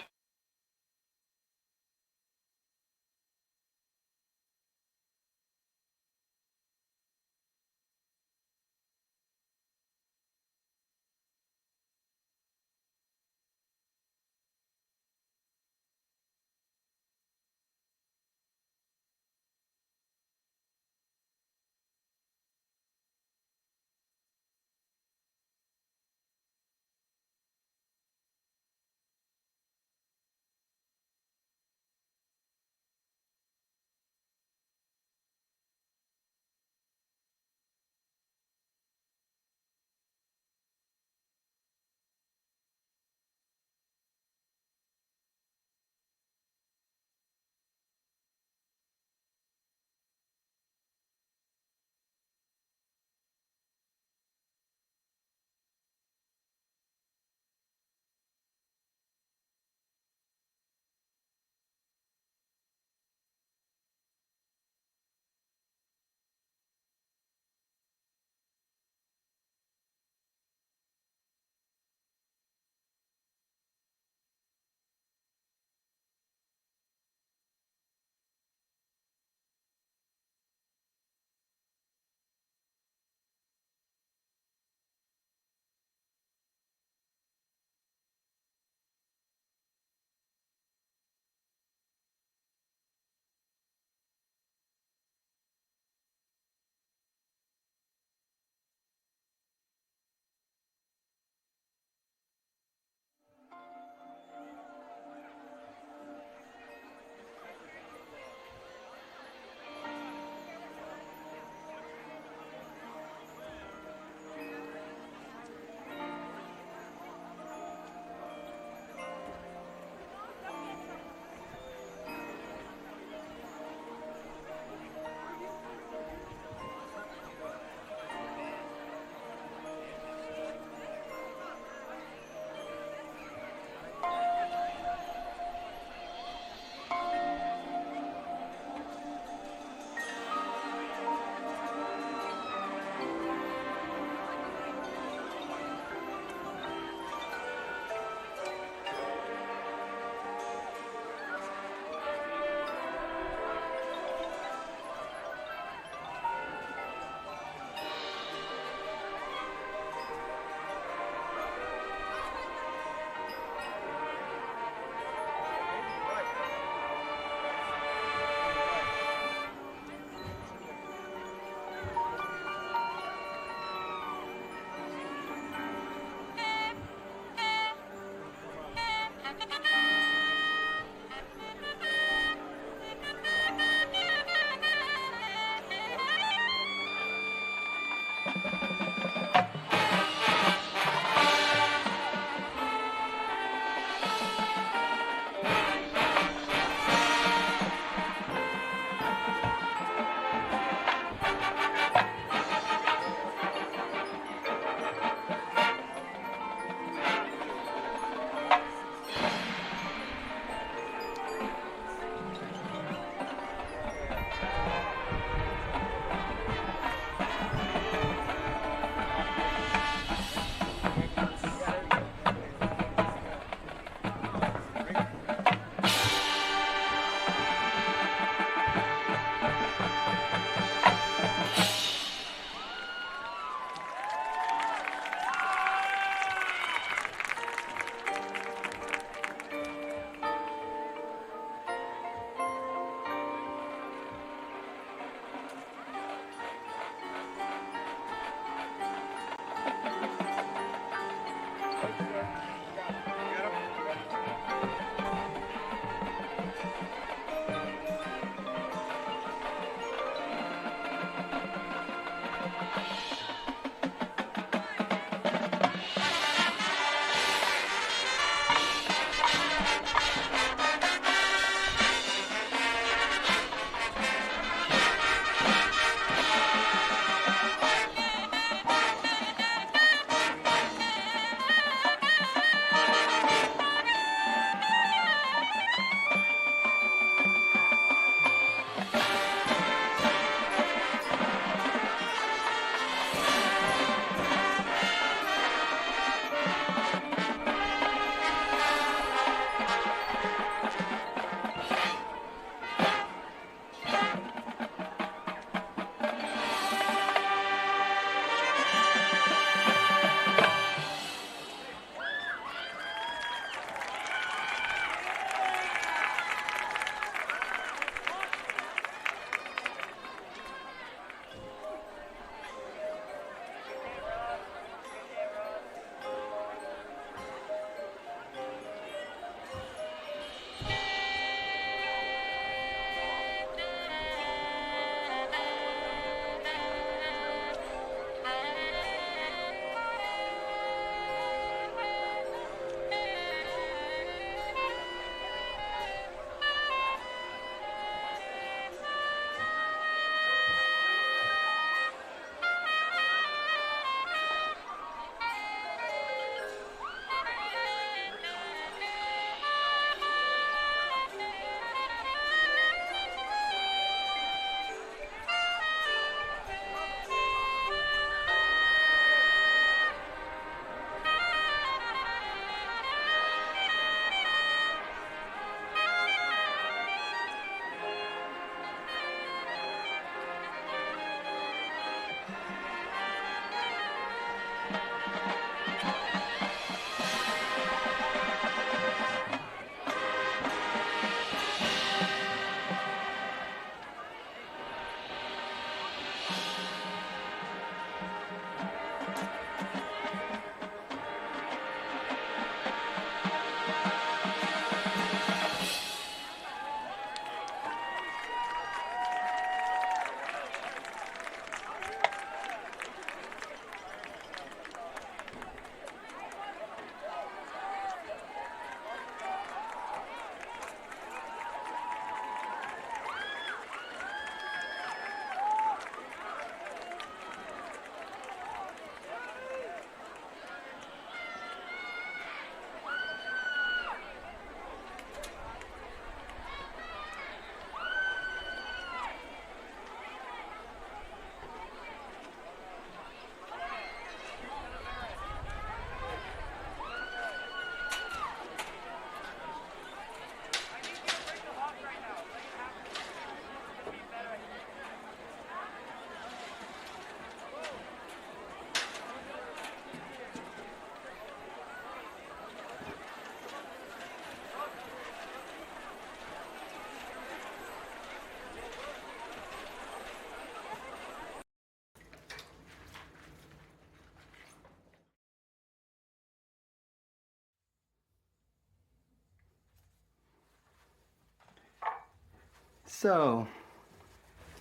Speaker 4: So,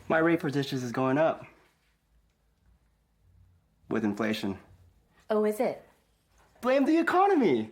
Speaker 4: my rate for dishes is going up with inflation.
Speaker 5: Oh, is it?
Speaker 4: Blame the economy.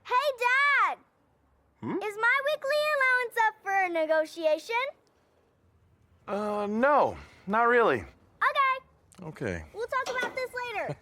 Speaker 6: Hey, Dad! Is my weekly allowance up for a negotiation?
Speaker 7: No, not really.
Speaker 6: Okay,
Speaker 7: Okay.
Speaker 6: we'll talk about this later.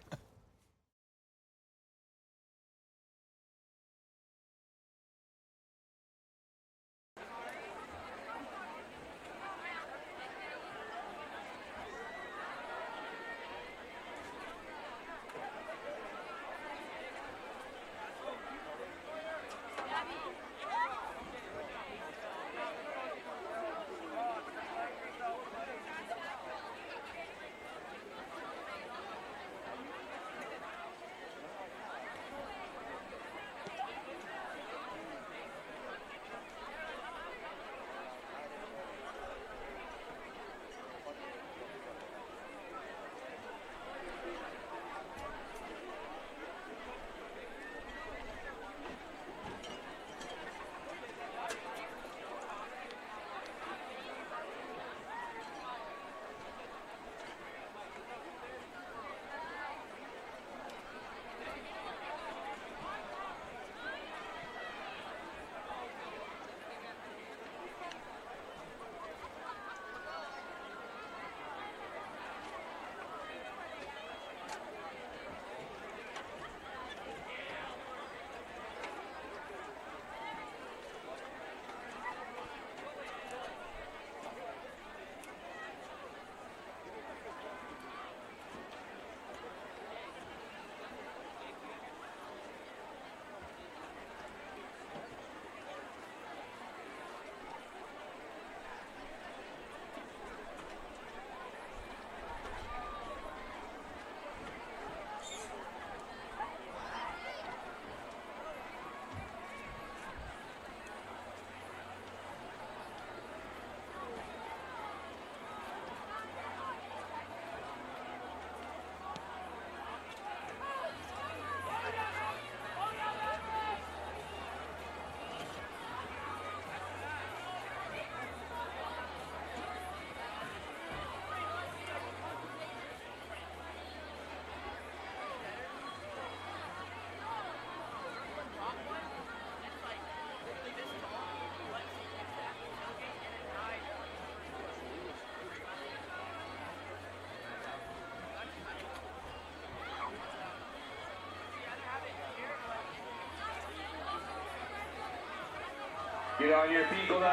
Speaker 3: Get on your feet, Golden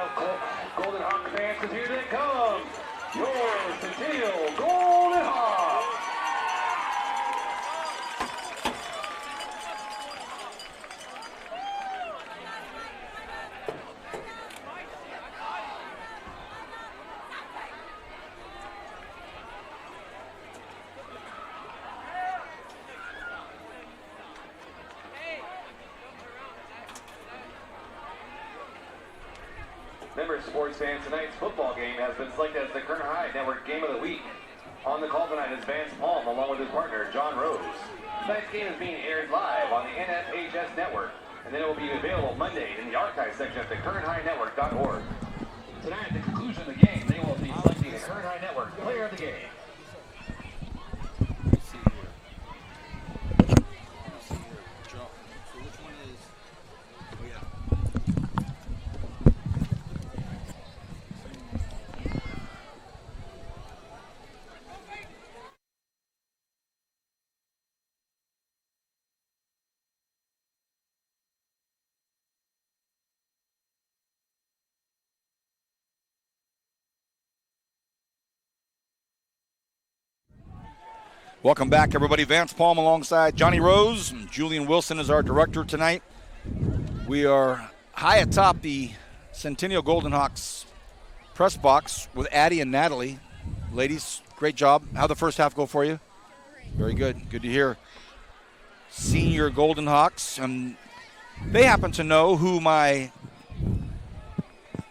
Speaker 3: Hawk fans, because here they come. Your Centennial Golden Hawks. Remember, sports fans, tonight's football game has been selected as the Kern High Network Game of the Week. On the call tonight is Vance Palm along with his partner, John Rose. Tonight's game is being aired live on the NFHS Network, and then it will be available Monday in the archive section at thekernhighnetwork.org. Tonight, at the conclusion of the game, they will be selecting the Kern High Network Player of the Game.
Speaker 1: Welcome back, everybody. Vance Palm alongside Johnny Rose. And Julian Wilson is our director tonight. We are high atop the Centennial Golden Hawks press box with Addie and Natalie. Ladies, great job. How'd the first half go for you? Very good. Good to hear. Senior Golden Hawks. And they happen to know who my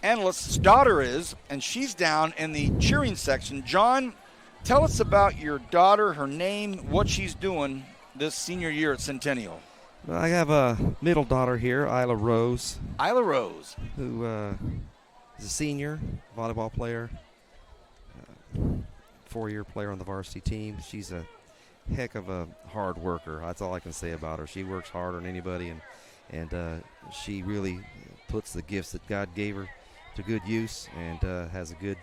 Speaker 1: analyst's daughter is, and she's down in the cheering section. John, tell us about your daughter, her name, what she's doing this senior year at Centennial.
Speaker 2: I have a middle daughter here, Isla Rose.
Speaker 1: Isla Rose.
Speaker 2: Who is a senior volleyball player, 4-year player on the varsity team. She's a heck of a hard worker. That's all I can say about her. She works harder than anybody, and she really puts the gifts that God gave her to good use, and has a good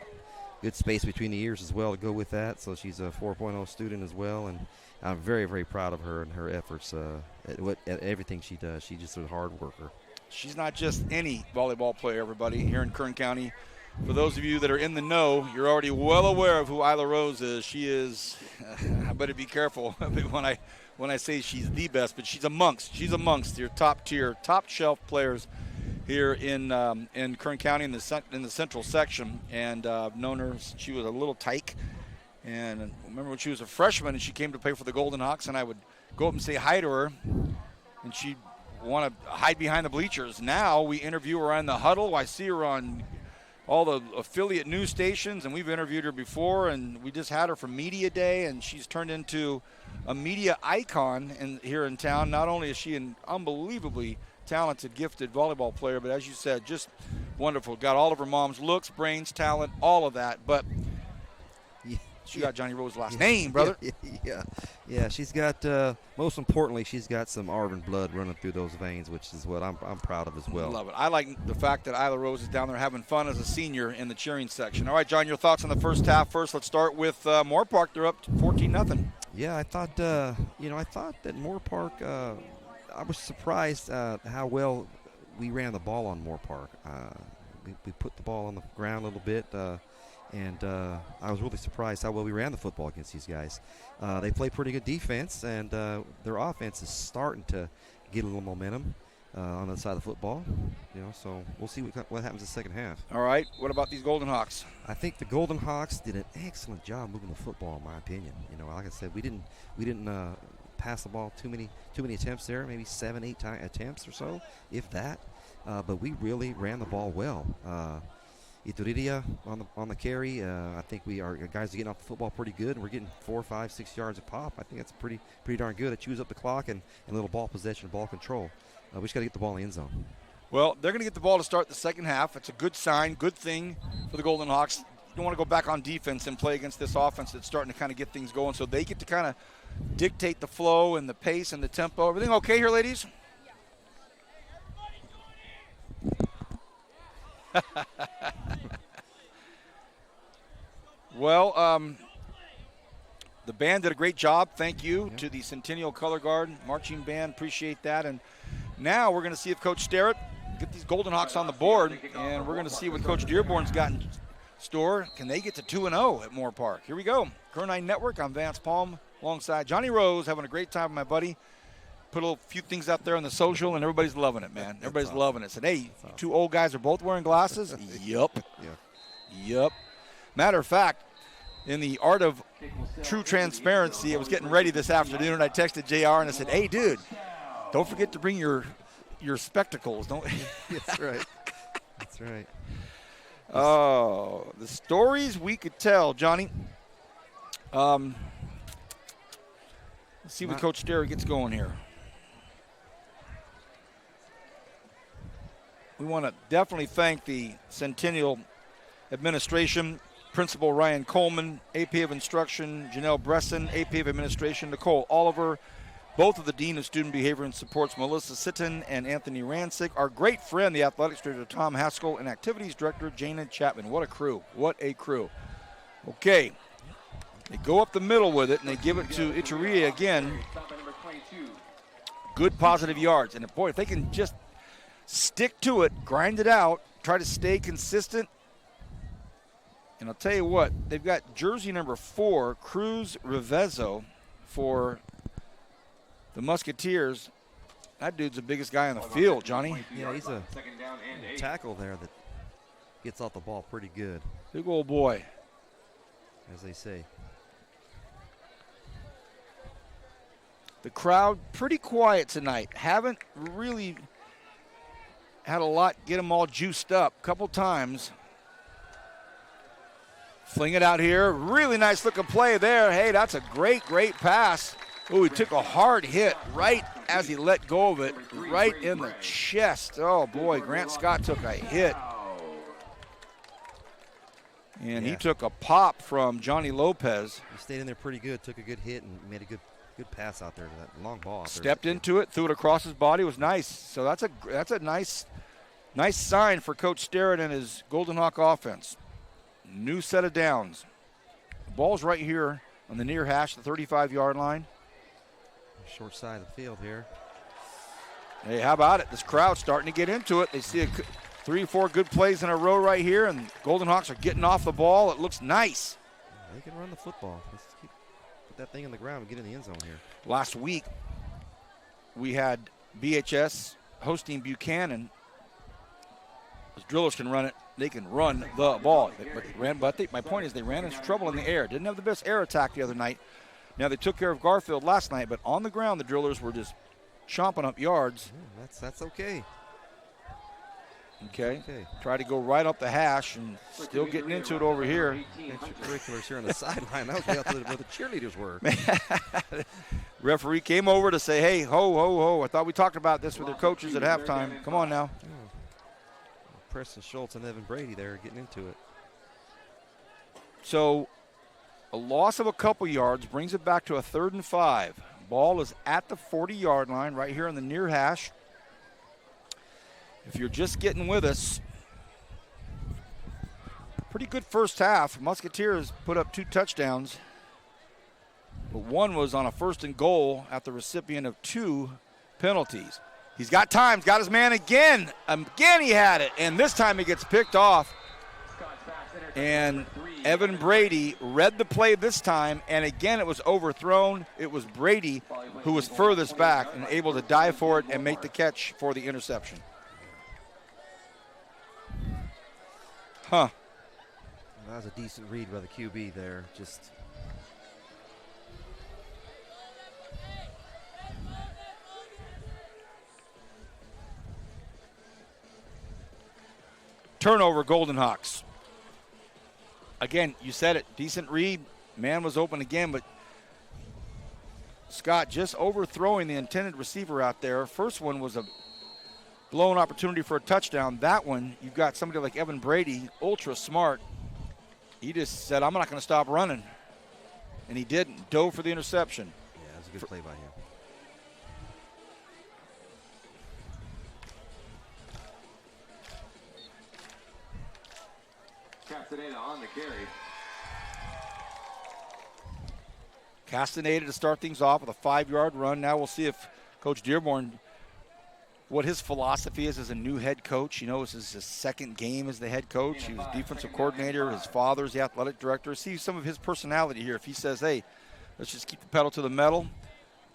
Speaker 2: space between the ears as well to go with that. So she's a 4.0 student as well, and I'm very, very proud of her and her efforts at everything she does. She's just a hard worker.
Speaker 1: She's not just any volleyball player, everybody, here in Kern County. For those of you that are in the know, you're already well aware of who Isla Rose is. She is, I better be careful when I say she's the best, but she's amongst your top tier, top shelf players here in Kern County in the central section. And I've known her since she was a little tyke. And I remember when she was a freshman and she came to play for the Golden Hawks, and I would go up and say hi to her, and she'd want to hide behind the bleachers. Now we interview her on the huddle. I see her on all the affiliate news stations, and we've interviewed her before, and we just had her for Media Day, and she's turned into a media icon here in town. Not only is she an unbelievably talented, gifted volleyball player, but as you said, just wonderful. Got all of her mom's looks, brains, talent, all of that. But she got Johnny Rose's last name, brother.
Speaker 2: Yeah. She's got, most importantly, she's got some Arvin blood running through those veins, which is what I'm proud of as well.
Speaker 1: Love it. I like the fact that Isla Rose is down there having fun as a senior in the cheering section. All right, John, your thoughts on the first half. First, let's start with Moorpark. They're up 14-0.
Speaker 2: Yeah, I thought that Moorpark. I was surprised how well we ran the ball on Moorpark. We put the ball on the ground a little bit. And I was really surprised how well we ran the football against these guys. They play pretty good defense, and their offense is starting to get a little momentum on the side of the football. So we'll see what happens in the second half.
Speaker 1: All right. What about these Golden Hawks?
Speaker 2: I think the Golden Hawks did an excellent job moving the football, in my opinion. Like I said, we didn't pass the ball too many attempts there, maybe 7-8 attempts or so, if that. But we really ran the ball well. Ituridia on the carry. I think our guys are getting off the football pretty good, and we're getting 4, 5, 6 yards a pop. I think that's pretty darn good. It chews up the clock and a little ball possession, ball control. We just got to get the ball in the end zone.
Speaker 1: Well, they're going to get the ball to start the second half. It's a good sign, good thing for the Golden Hawks. You don't want to go back on defense and play against this offense that's starting to kind of get things going, so they get to kind of dictate the flow and the pace and the tempo. Everything okay here, ladies? Well, the band did a great job. Thank you to the Centennial Color Guard Marching Band. Appreciate that. And now we're going to see if Coach Sterrett get these Golden Hawks on the board, and we're going to see what Coach Dearborn's got in store. Can they get to 2-0 at Moorpark? Here we go. Kern 9 Network. I'm Vance Palm alongside Johnny Rose, having a great time with my buddy. Put a few things out there on the social, and everybody's loving it, man. Everybody's loving it. Said, hey, you two old guys are both wearing glasses? Yup. Yup. Matter of fact, in the art of true transparency, I was getting ready this afternoon, and I texted JR, and I said, hey, dude, don't forget to bring your spectacles. Don't.
Speaker 2: That's right. That's right.
Speaker 1: Oh, the stories we could tell, Johnny. Let's see what Coach Sterry gets going here. We want to definitely thank the Centennial administration, Principal Ryan Coleman, AP of Instruction, Janelle Bresson, AP of Administration, Nicole Oliver, both of the Dean of Student Behavior and Supports, Melissa Sitton and Anthony Rancic, our great friend, the Athletics Director, Tom Haskell, and Activities Director, Jana Chapman. What a crew. What a crew. Okay. They go up the middle with it, and they give it to Ituridia again. Good positive yards. And, boy, if they can just stick to it, grind it out, try to stay consistent. And I'll tell you what, they've got jersey number 4, Cruz Revezo, for the Musketeers. That dude's the biggest guy on the field, Johnny.
Speaker 2: Yeah, he's a tackle there that gets off the ball pretty good,
Speaker 1: Big old boy.
Speaker 2: as they say.
Speaker 1: The crowd pretty quiet tonight. Haven't really had a lot get them all juiced up. A couple times. Fling it out here. Really nice looking play there. Hey, that's a great, great pass. Oh, he took a hard hit right as he let go of it, right in the chest. Oh, boy, Grant Scott took a hit. And he took a pop from Johnny Lopez.
Speaker 2: He stayed in there pretty good, took a good hit, and made a good pass out there to that long ball.
Speaker 1: Stepped into it, threw it across his body. It was nice. So that's a nice sign for Coach Sterrett and his Golden Hawk offense. New set of downs. The ball's right here on the near hash, the 35-yard line.
Speaker 2: Short side of the field here.
Speaker 1: Hey, how about it? This crowd's starting to get into it. They see 3 or 4 good plays in a row right here, and Golden Hawks are getting off the ball. It looks nice.
Speaker 2: They can run the football. Let's put that thing in the ground and get in the end zone here.
Speaker 1: Last week, we had BHS hosting Buchanan. Those drillers can run it. They can run the ball. My point is they ran into trouble in the air. Didn't have the best air attack the other night. Now, they took care of Garfield last night, but on the ground, the drillers were just chomping up yards.
Speaker 2: Yeah, that's okay.
Speaker 1: Okay. Try to go right up the hash and still getting into it over here.
Speaker 2: Extracurriculars here on the sideline. That was way out where the cheerleaders were.
Speaker 1: Referee came over to say, hey, ho, ho, ho. I thought we talked about this with their coaches at halftime. Come on now.
Speaker 2: Yeah. Preston Schultz and Evan Brady there getting into it.
Speaker 1: So a loss of a couple yards brings it back to a 3rd and 5. Ball is at the 40-yard line right here on the near hash. If you're just getting with us, pretty good first half. Musketeers put up 2 touchdowns, but one was on a 1st and goal at the recipient of 2 penalties. He's got time, got his man again. Again he had it, and this time he gets picked off. And Evan Brady read the play this time, and again it was overthrown. It was Brady who was furthest back and able to dive for it and make the catch for the interception. Huh.
Speaker 2: That was a decent read by the QB there. Just
Speaker 1: turnover, Golden Hawks. Again, you said it, decent read. Man was open again, but Scott just overthrowing the intended receiver out there. First one was a blown opportunity for a touchdown. That one, you've got somebody like Evan Brady, ultra smart. He just said, I'm not going to stop running. And he didn't. Dove for the interception.
Speaker 2: Yeah, that was a good play by him.
Speaker 3: Castaneda on the carry.
Speaker 1: Castaneda to start things off with a 5-yard run. Now we'll see if Coach Dearborn, what his philosophy is as a new head coach. You know, this is his 2nd game as the head coach. He was defensive coordinator. His father's the athletic director. See some of his personality here. If he says, hey, let's just keep the pedal to the metal,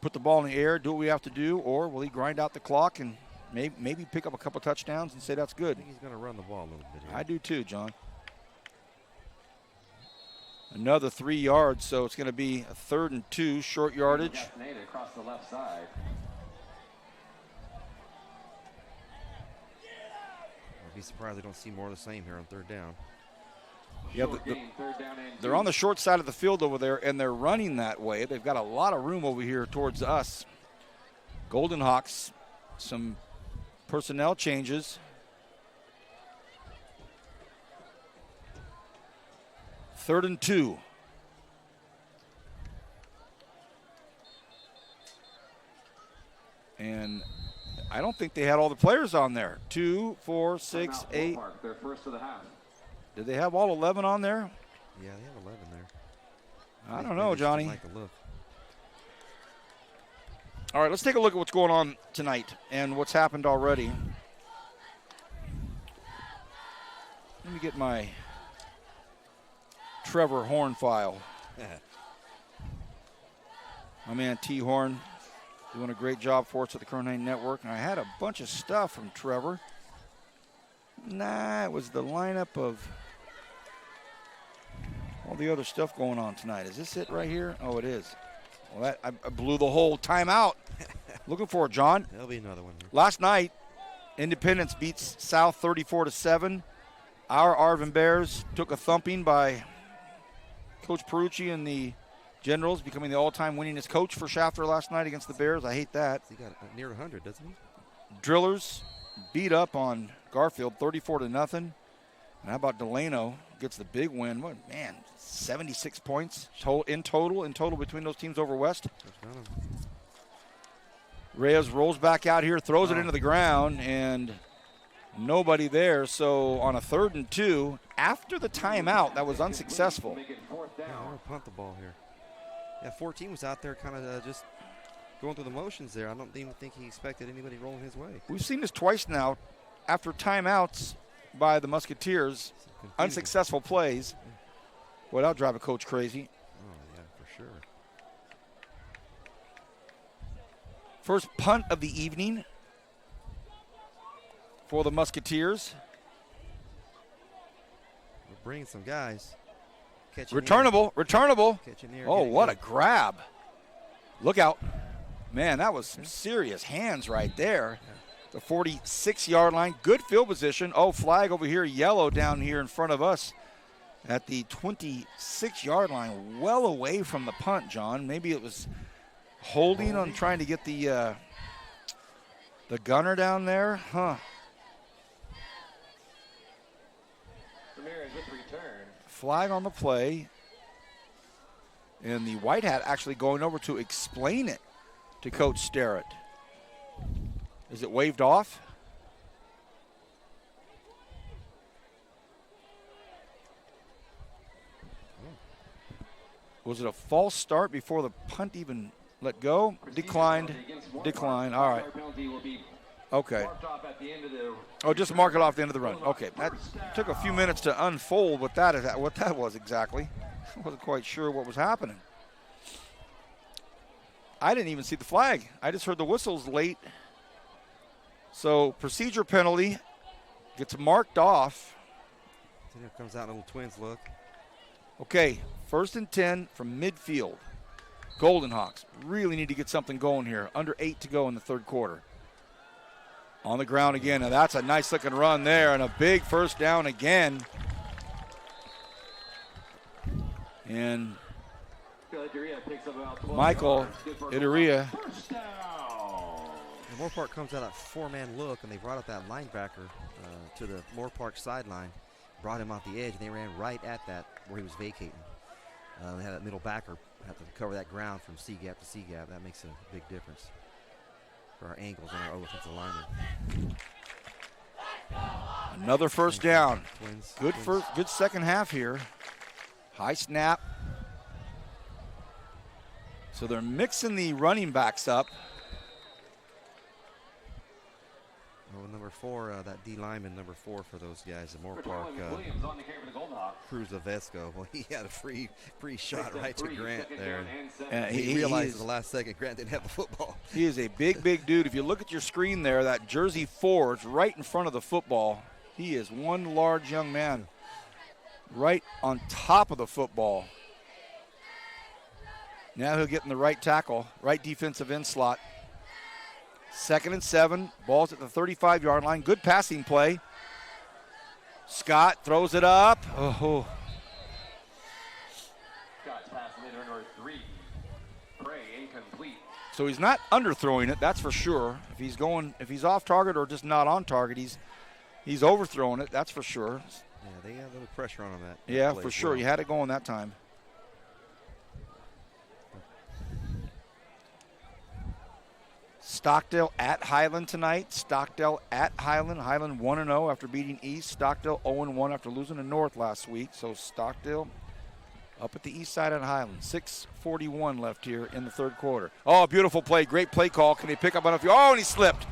Speaker 1: put the ball in the air, do what we have to do, or will he grind out the clock and maybe pick up a couple touchdowns and say that's good?
Speaker 2: I think he's going to run the ball a little bit here.
Speaker 1: I do too, John. Another 3 yards, so it's going to be a 3rd and 2, short yardage.
Speaker 3: Castaneda across the left side.
Speaker 2: I'd be surprised they don't see more of the same here on 3rd down.
Speaker 1: Yeah, they're on the short side of the field over there, and they're running that way. They've got a lot of room over here towards us. Golden Hawks, some personnel changes. 3rd and 2. And I don't think they had all the players on there. 2, 4, 6, 8.
Speaker 3: They're first of the half.
Speaker 1: Did they have all 11 on there?
Speaker 2: Yeah, they have 11 there.
Speaker 1: I don't know, Johnny.
Speaker 2: Like the look.
Speaker 1: All right, let's take a look at what's going on tonight and what's happened already. Let me get my Trevor Horn file. My man T. Horn doing a great job for us at the Kern Hine Network. And I had a bunch of stuff from Trevor. Nah, it was the lineup of all the other stuff going on tonight. Is this it right here? Oh, it is. Well, I blew the whole timeout. Looking for it, John.
Speaker 2: There'll be another one here.
Speaker 1: Last night, Independence beats South 34-7. Our Arvin Bears took a thumping by Coach Perucci and the Generals, becoming the all-time winningest coach for Shafter last night against the Bears. I hate that.
Speaker 2: He got near 100, doesn't he?
Speaker 1: Drillers beat up on Garfield 34-0. And how about Delano gets the big win? What, man, 76 points in total between those teams over West. Reyes rolls back out here, throws it into the ground, and nobody there. So on a 3rd and 2, after the timeout, that was unsuccessful.
Speaker 2: Yeah, we're going to punt the ball here. Yeah, 14 was out there kind of just going through the motions there. I don't even think he expected anybody rolling his way.
Speaker 1: We've seen this twice now. After timeouts by the Musketeers, unsuccessful plays. Boy, that'll drive a coach crazy.
Speaker 2: Oh, yeah, for sure.
Speaker 1: First punt of the evening for the Musketeers.
Speaker 2: We're bringing some guys.
Speaker 1: Returnable.
Speaker 2: Near,
Speaker 1: oh, what a grab. Look out. Man, that was some serious hands right there. The 46-yard line. Good field position. Oh, flag over here, yellow down here in front of us at the 26-yard line. Well away from the punt, John. Maybe it was holding on trying to get the gunner down there. Huh.
Speaker 3: Ramirez with return.
Speaker 1: Flag on the play. And the white hat actually going over to explain it to Coach Sterrett. Is it waved off? Was it a false start before the punt even let go? Declined. All right. Okay. Oh, just mark it off the end of the run. Okay. That took a few minutes to unfold what that was exactly. I wasn't quite sure what was happening. I didn't even see the flag. I just heard the whistles late. So procedure penalty gets marked off.
Speaker 2: Here comes out a little Twins look.
Speaker 1: Okay, 1st and 10 from midfield. Golden Hawks really need to get something going here. Under 8 to go in the 3rd quarter. On the ground again. Now that's a nice looking run there and a big first down again. And Michael Iteria.
Speaker 2: Moorpark comes out a 4-man look, and they brought up that linebacker to the Moorpark sideline, brought him off the edge, and they ran right at that where he was vacating. They had that middle backer have to cover that ground from C-gap to C-gap. That makes a big difference for our angles and our offensive linemen.
Speaker 1: Another first down.
Speaker 2: Twins.
Speaker 1: Good second half here. High snap. So they're mixing the running backs up.
Speaker 2: Oh, number 4, that D lineman, number 4 for those guys at Moorpark. Cruz Avesco. Well, he had a free shot right to Grant there. And he realized at the last second Grant didn't have the football.
Speaker 1: He is a big dude. If you look at your screen there, that jersey 4 is right in front of the football. He is one large young man right on top of the football. Now he'll get in the right tackle, right defensive end slot. 2nd and 7, ball's at the 35-yard line. Good passing play. Scott throws it up. Oh.
Speaker 3: Scott's pass in under 3. Prey incomplete.
Speaker 1: So he's not underthrowing it, that's for sure. If he's off target or just not on target, he's overthrowing it, that's for sure.
Speaker 2: Yeah, they had a little pressure on him that.
Speaker 1: Yeah, for sure. He had it going that time. Stockdale at Highland tonight. Stockdale at Highland. Highland 1-0 after beating East. Stockdale 0-1 after losing to North last week. So Stockdale up at the east side at Highland. 6:41 left here in the 3rd quarter. Oh, beautiful play. Great play call. Can he pick up enough? Oh, and he slipped.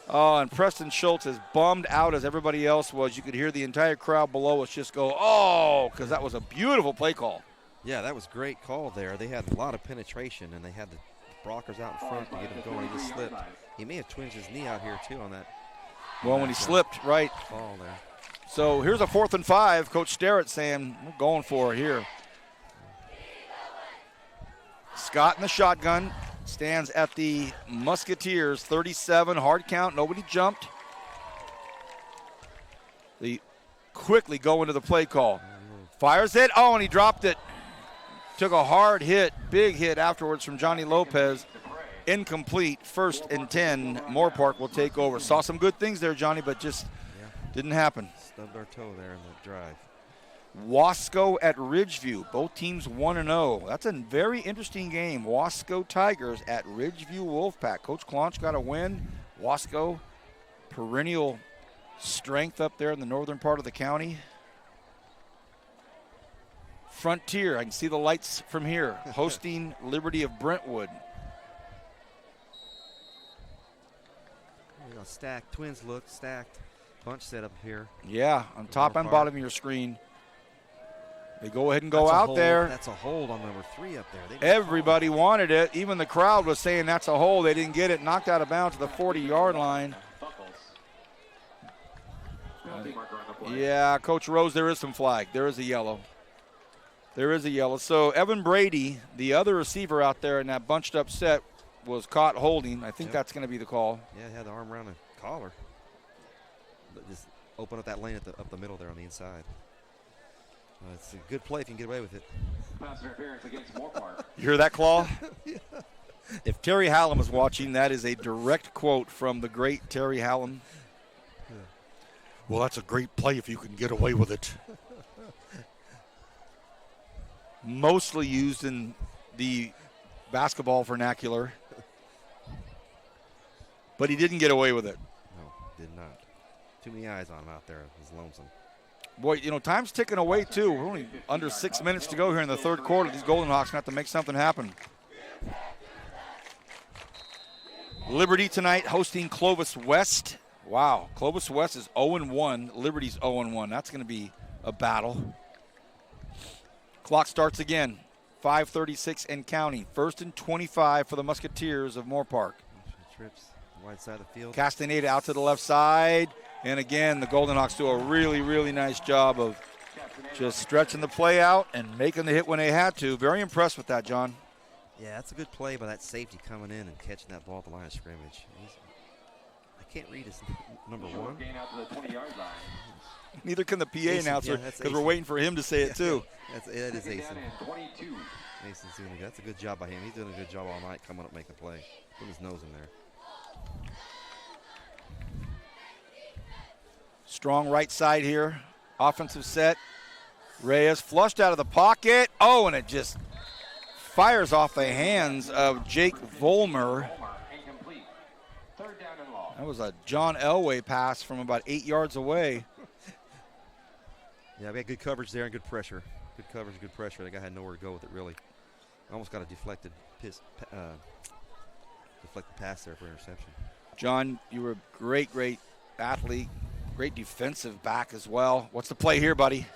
Speaker 1: Oh, and Preston Schultz as bummed out as everybody else was. You could hear the entire crowd below us just go, oh, because that was a beautiful play call.
Speaker 2: Yeah, that was great call there. They had a lot of penetration, and they had the blockers out in front to get him going. He just slipped. He may have twinged his knee out here, too, on that.
Speaker 1: Well, when he slipped, right.
Speaker 2: Fall there.
Speaker 1: So here's a 4th and 5. Coach Sterrett saying, we're going for it here. Scott in the shotgun. Stands at the Musketeers, 37, hard count, nobody jumped. They quickly go into the play call. Fires it, and he dropped it. Took a hard hit, big hit afterwards from Johnny Lopez. Incomplete, 1st and 10. Moorpark will take over. Saw some good things there, Johnny, but just didn't happen.
Speaker 2: Stubbed our toe there in the drive.
Speaker 1: Wasco at Ridgeview, both teams 1-0. That's a very interesting game. Wasco Tigers at Ridgeview Wolfpack. Coach Claunch got a win. Wasco, perennial strength up there in the northern part of the county. Frontier, I can see the lights from here, hosting Liberty of Brentwood.
Speaker 2: Stacked, Twins look stacked. Bunch set up here.
Speaker 1: Yeah, on top and bottom of your screen. They go ahead and go
Speaker 2: That's a
Speaker 1: out
Speaker 2: hold.
Speaker 1: there.
Speaker 2: That's a hold on number 3 up there.
Speaker 1: Everybody wanted it. Even the crowd was saying that's a hold. They didn't get it. Knocked out of bounds to the 40-yard line. Yeah, Coach Rose, there is some flag. There is a yellow. There is a yellow. So Evan Brady, the other receiver out there in that bunched up set, was caught holding. I think that's going to be the call.
Speaker 2: Yeah, he had the arm around the collar. Just open up that lane up the middle there on the inside. It's a good play if you can get away with it.
Speaker 3: Pass interference against Moorpark.
Speaker 1: You hear that, Claw? Yeah. If Terry Hallam is watching, that is a direct quote from the great Terry Hallam. Yeah. Well, that's a great play if you can get away with it. Mostly used in the basketball vernacular. But he didn't get away with it.
Speaker 2: No, did not. Too many eyes on him out there. It was lonesome.
Speaker 1: Boy, time's ticking away, too. We're only under 6 minutes to go here in the third quarter. These Golden Hawks have to make something happen. Liberty tonight hosting Clovis West. Wow, Clovis West is 0-1. Liberty's 0-1. That's going to be a battle. Clock starts again. 5:36 and counting. 1st and 25 for the Musketeers of Moorpark.
Speaker 2: Trips, wide side of the field.
Speaker 1: Castaneda out to the left side. And again, the Golden Hawks do a really, really nice job of just stretching the play out and making the hit when they had to. Very impressed with that, John.
Speaker 2: Yeah, that's a good play by that safety coming in and catching that ball at the line of scrimmage. I can't read his number 1.
Speaker 3: Gain out to the 20-yard line.
Speaker 1: Neither can the PA announcer because we're waiting for him to say it too.
Speaker 2: That is Asen.
Speaker 3: 22.
Speaker 2: Ason's doing that's a good job by him. He's doing a good job all night coming up making a play. Put his nose in there.
Speaker 1: Strong right side here. Offensive set. Reyes flushed out of the pocket. Oh, and it just fires off the hands of Jake Vollmer.
Speaker 3: Incomplete. 3rd down and long.
Speaker 1: That was a John Elway pass from about 8 yards away.
Speaker 2: Yeah, we had good coverage there and good pressure. Good coverage, good pressure. That guy had nowhere to go with it, really. Almost got a deflected pass there for interception.
Speaker 1: John, you were a great athlete, great defensive back as well. What's the play here, buddy?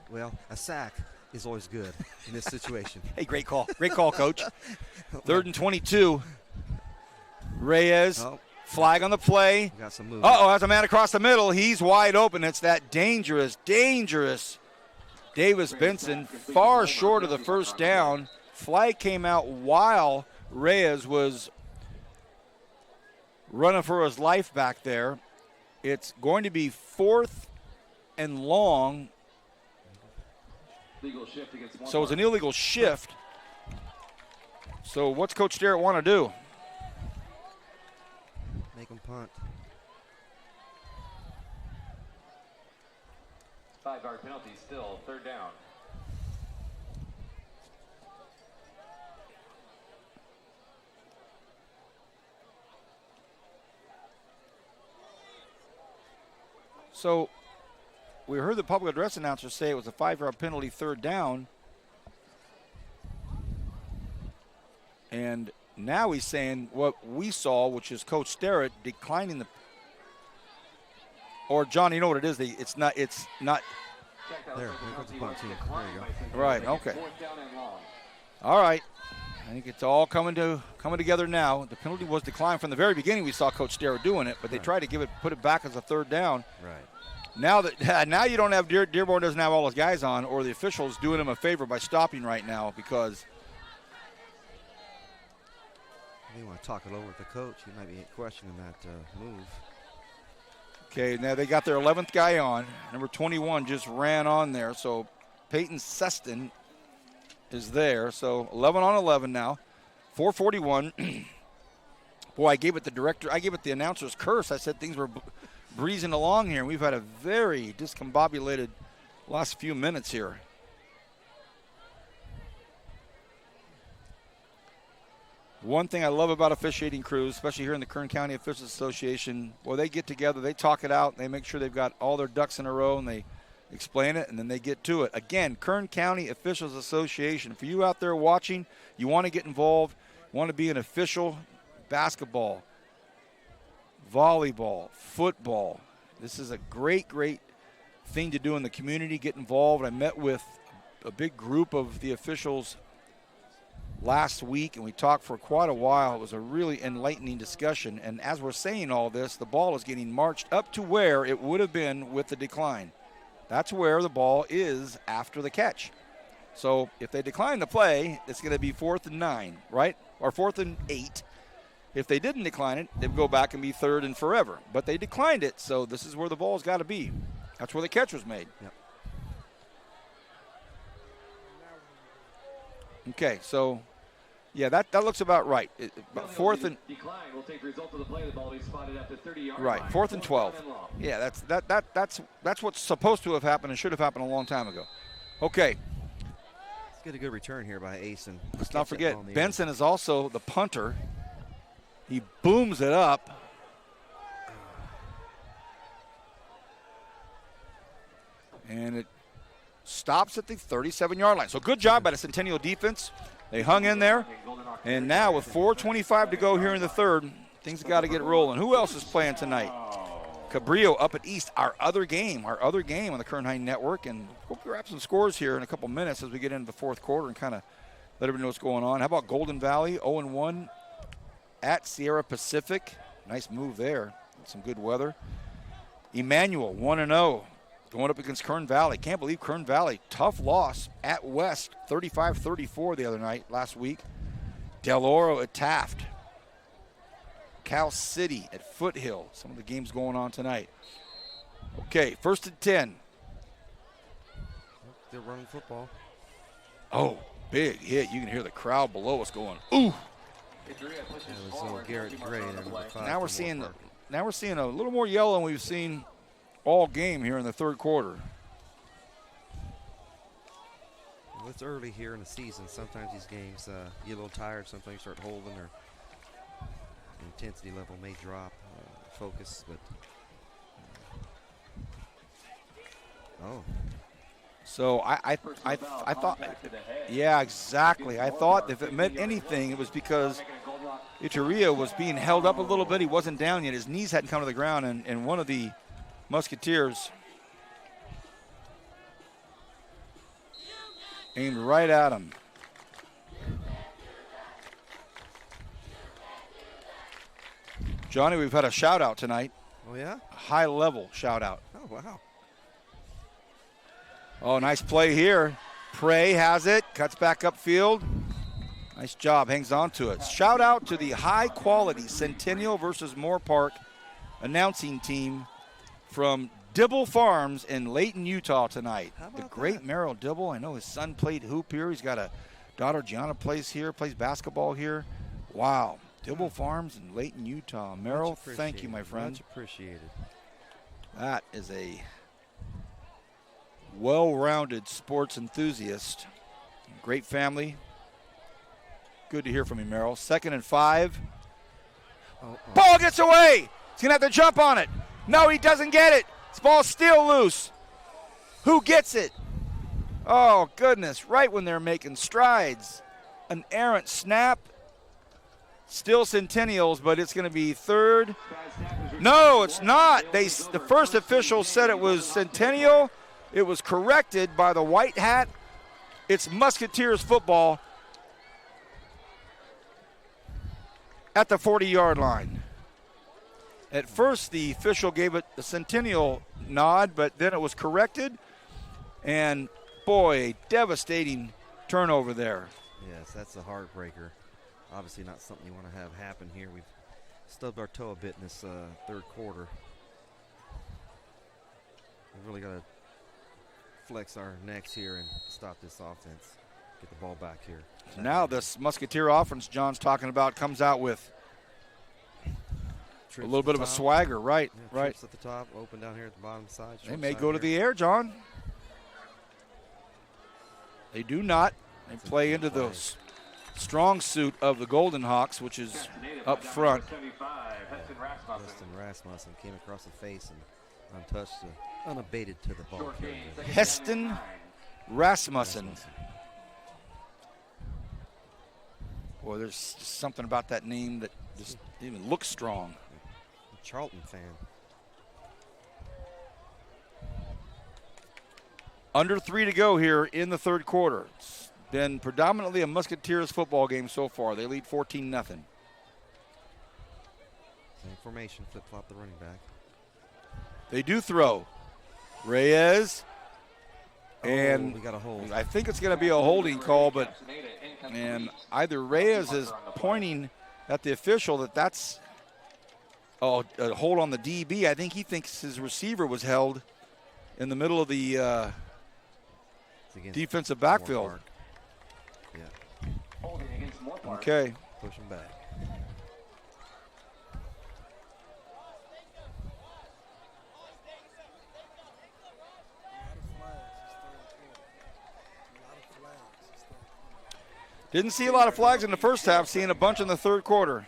Speaker 2: Well, a sack is always good in this situation.
Speaker 1: Hey, great call. Great call, Coach. 3rd and 22. Reyes, flag on the play.
Speaker 2: Got some movement.
Speaker 1: That's a man across the middle. He's wide open. It's that dangerous Davis Benson, far short of the first down. Flag came out while Reyes was running for his life back there. It's going to be 4th and long. So it's an illegal shift. So what's Coach Sterrett want to do?
Speaker 2: Make him punt.
Speaker 3: 5-yard penalty still. 3rd down.
Speaker 1: So we heard the public address announcer say it was a 5-yard penalty, 3rd down. And now he's saying what we saw, which is Coach Sterrett declining the. Or John, you know what it is? It's not
Speaker 2: There goes the punt team. There you go.
Speaker 1: Right, okay. All right. I think it's all coming together now. The penalty was declined from the very beginning. We saw Coach Darrow doing it, but they tried to put it back as a third down.
Speaker 2: Right.
Speaker 1: Now you don't have Dearborn doesn't have all his guys on, or the officials doing him a favor by stopping right now because
Speaker 2: they want to talk it over with the coach. He might be questioning that move.
Speaker 1: Okay, now they got their 11th guy on. Number 21 just ran on there, so Peyton Seston is there. So 11 on 11 now. 4:41. Boy, I gave it the announcer's curse. I said things were breezing along here. We've had a very discombobulated last few minutes here. One thing I love about officiating crews, especially here in the Kern County Officials Association, well, they get together, they talk it out, they make sure they've got all their ducks in a row, and they explain it, and then they get to it. Again, Kern County Officials Association. For you out there watching, you want to get involved, you want to be an official, basketball, volleyball, football. This is a great, great thing to do in the community, get involved. I met with a big group of the officials last week, and we talked for quite a while. It was a really enlightening discussion, and as we're saying all this, the ball is getting marched up to where it would have been with the decline. That's where the ball is after the catch. So if they decline the play, it's going to be 4th and 9, right? Or 4th and 8. If they didn't decline it, they'd go back and be 3rd and forever. But they declined it, so this is where the ball's got to be. That's where the catch was made.
Speaker 2: Yep.
Speaker 1: Okay, so yeah, that looks about right. About 4th and
Speaker 3: decline will take the result of the play. The ball will be spotted at the 30-yard
Speaker 1: right,
Speaker 3: line.
Speaker 1: 4th and 12. Yeah, that's what's supposed to have happened and should have happened a long time ago. Okay.
Speaker 2: Let's get a good return here by Ace, and
Speaker 1: let's not forget Benson is also the punter. He booms it up. And it stops at the 37-yard line. So good job by the Centennial defense. They hung in there. And now with 4:25 to go here in the third, things got to get rolling. Who else is playing tonight? Cabrillo up at East, our other game on the Kern High Network. And we'll grab some scores here in a couple minutes as we get into the fourth quarter and kind of let everybody know what's going on. How about Golden Valley, 0-1 at Sierra Pacific. Nice move there. Some good weather. Emmanuel, 1-0. Going up against Kern Valley. Can't believe Kern Valley. Tough loss at West, 35-34 the other night, last week. Del Oro at Taft. Cal City at Foothill. Some of the games going on tonight. Okay, 1st and 10.
Speaker 2: They're running football.
Speaker 1: Oh, big hit. You can hear the crowd below us going, ooh.
Speaker 2: That was Garrett Gray.
Speaker 1: Now we're seeing a little more yellow than we've seen all game here in the third quarter.
Speaker 2: Well, it's early here in the season. Sometimes these games get a little tired. Sometimes you start holding, or intensity level may drop, focus. But
Speaker 1: so I thought, yeah, exactly. I thought if it meant anything, it was because Iteria was being held up a little bit. He wasn't down yet. His knees hadn't come to the ground, and one of the Musketeers aimed right at him. Johnny, we've had a shout out tonight.
Speaker 2: Oh, yeah?
Speaker 1: A high level shout out.
Speaker 2: Oh, wow.
Speaker 1: Oh, nice play here. Prey has it, cuts back upfield. Nice job, hangs on to it. Shout out to the high quality Centennial versus Moorpark announcing team from Dibble Farms in Layton, Utah tonight. The great Merrill Dibble. I know his son played hoop here. He's got a daughter, Gianna, plays here, plays basketball here. Wow. Dibble Farms in Layton, Utah. Merrill, thank you, my friend.
Speaker 2: Much appreciated.
Speaker 1: That is a well-rounded sports enthusiast. Great family. Good to hear from you, Merrill. 2nd and 5. Ball gets away. He's going to have to jump on it. No, he doesn't get it. This ball's still loose. Who gets it? Oh, goodness. Right when they're making strides. An errant snap. Still Centennials, but it's going to be 3rd. No, it's not. The first official said it was Centennial. It was corrected by the white hat. It's Musketeers football at the 40-yard line. At first, the official gave it the Centennial nod, but then it was corrected. And, boy, a devastating turnover there.
Speaker 2: Yes, that's a heartbreaker. Obviously not something you want to have happen here. We've stubbed our toe a bit in this third quarter. We've really got to flex our necks here and stop this offense. Get the ball back here.
Speaker 1: Now this Musketeer offense John's talking about comes out with a little bit of a swagger, right?
Speaker 2: Yeah,
Speaker 1: right.
Speaker 2: Trips at the top, open down here at the bottom side.
Speaker 1: They may go to the air, John. They do not. They play into the strong suit of the Golden Hawks, which is up front.
Speaker 2: Heston Rasmussen came across the face and untouched, unabated to the ball.
Speaker 1: Heston Rasmussen. Boy, there's just something about that name that just even looks strong.
Speaker 2: Charlton fan.
Speaker 1: Under 3 to go here in the third quarter. It's been predominantly a Musketeers football game so far. They lead 14-0.
Speaker 2: Same formation, flip-flop the running back.
Speaker 1: They do throw. Reyes. And
Speaker 2: we got a hold.
Speaker 1: I think it's going to be a holding call, but either Reyes is pointing at the official that's a hold on the DB. I think he thinks his receiver was held in the middle of the defensive backfield.
Speaker 2: Moorpark. Yeah.
Speaker 3: Holding against Moorpark.
Speaker 1: Okay.
Speaker 2: Push him back.
Speaker 1: Didn't see a lot of flags in the first half, seeing a bunch in the third quarter.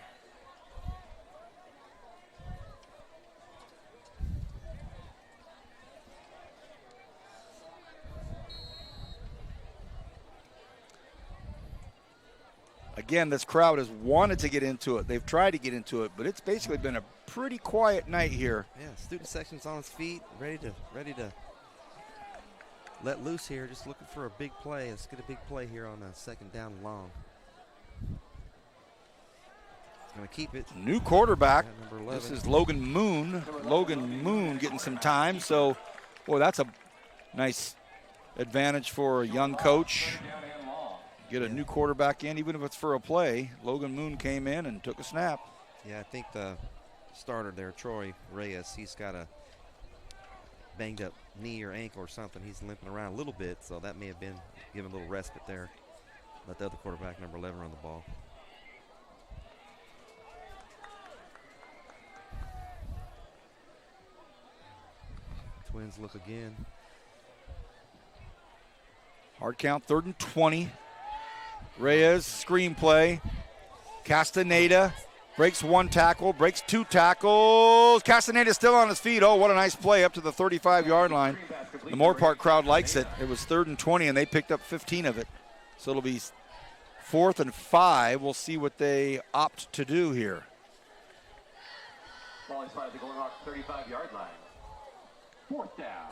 Speaker 1: Again, this crowd has wanted to get into it. They've tried to get into it, but it's basically been a pretty quiet night here.
Speaker 2: Yeah, student section's on his feet, ready to let loose here, just looking for a big play. Let's get a big play here on a second down and long. Going to keep it.
Speaker 1: New quarterback.
Speaker 2: Number 11.
Speaker 1: This is Logan Moon. Logan Moon getting some time. So, boy, that's a nice advantage for a young coach. Get a new quarterback in, even if it's for a play. Logan Moon came in and took a snap.
Speaker 2: Yeah, I think the starter there, Troy Reyes, he's got a banged up knee or ankle or something. He's limping around a little bit, so that may have been given a little respite there. Let the other quarterback, number 11, run the ball. Twins look again.
Speaker 1: Hard count, 3rd and 20. Reyes, screen play. Castaneda breaks 1 tackle, breaks 2 tackles. Castaneda still on his feet. Oh, what a nice play up to the 35-yard line. The Moorpark crowd likes it. It was 3rd and 20, and they picked up 15 of it. So it'll be 4th and 5. We'll see what they opt to do here.
Speaker 3: Ball is spotted at the Golden Hawks 35-yard line. 4th down.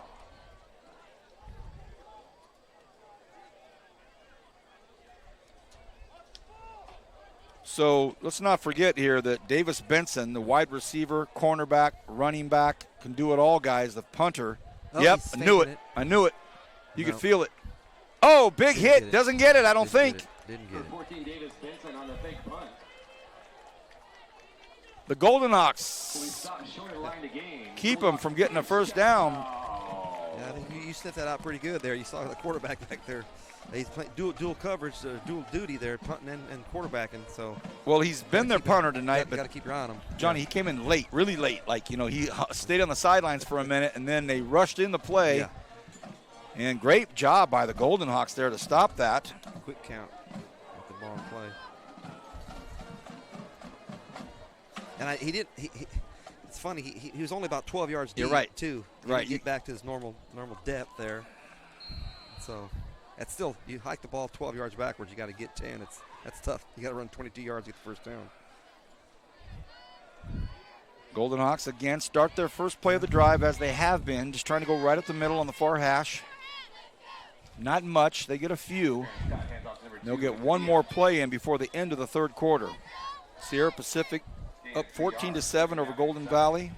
Speaker 1: So let's not forget here that Davis Benson, the wide receiver, cornerback, running back, can do it all, guys. The punter.
Speaker 2: Oh,
Speaker 1: Yep, I knew it. I knew it. You could feel it. Oh, big hit. Doesn't get it, I don't think.
Speaker 2: Didn't get it.
Speaker 3: 14, Davis Benson on the fake punt.
Speaker 1: The Golden
Speaker 3: So we
Speaker 1: Hawks
Speaker 3: stopped short of the line to gain.
Speaker 1: keep them from getting a first down.
Speaker 2: Yeah, I think you sniffed that out pretty good there. You saw the quarterback back there. He's playing dual coverage, dual duty there, punting and quarterbacking. So,
Speaker 1: Well, he's been their punter tonight,
Speaker 2: got to
Speaker 1: but
Speaker 2: keep your eye on him.
Speaker 1: Johnny, he came in late, really late. Like, he stayed on the sidelines for a minute, and then they rushed in the play.
Speaker 2: Yeah.
Speaker 1: And great job by the Golden Hawks there to stop that.
Speaker 2: Quick count with the ball in play. And he didn't. It's funny. He was only about 12 yards deep.
Speaker 1: You're right.
Speaker 2: Too.
Speaker 1: Right.
Speaker 2: To get back to his normal depth there. So that's still, you hike the ball 12 yards backwards. You got to get 10. That's tough. You got to run 22 yards to get the first down.
Speaker 1: Golden Hawks again start their first play of the drive as they have been, just trying to go right up the middle on the far hash. Not much. They get a few. They'll get one more play in before the end of the third quarter. Sierra Pacific up 14-7 over Golden Valley.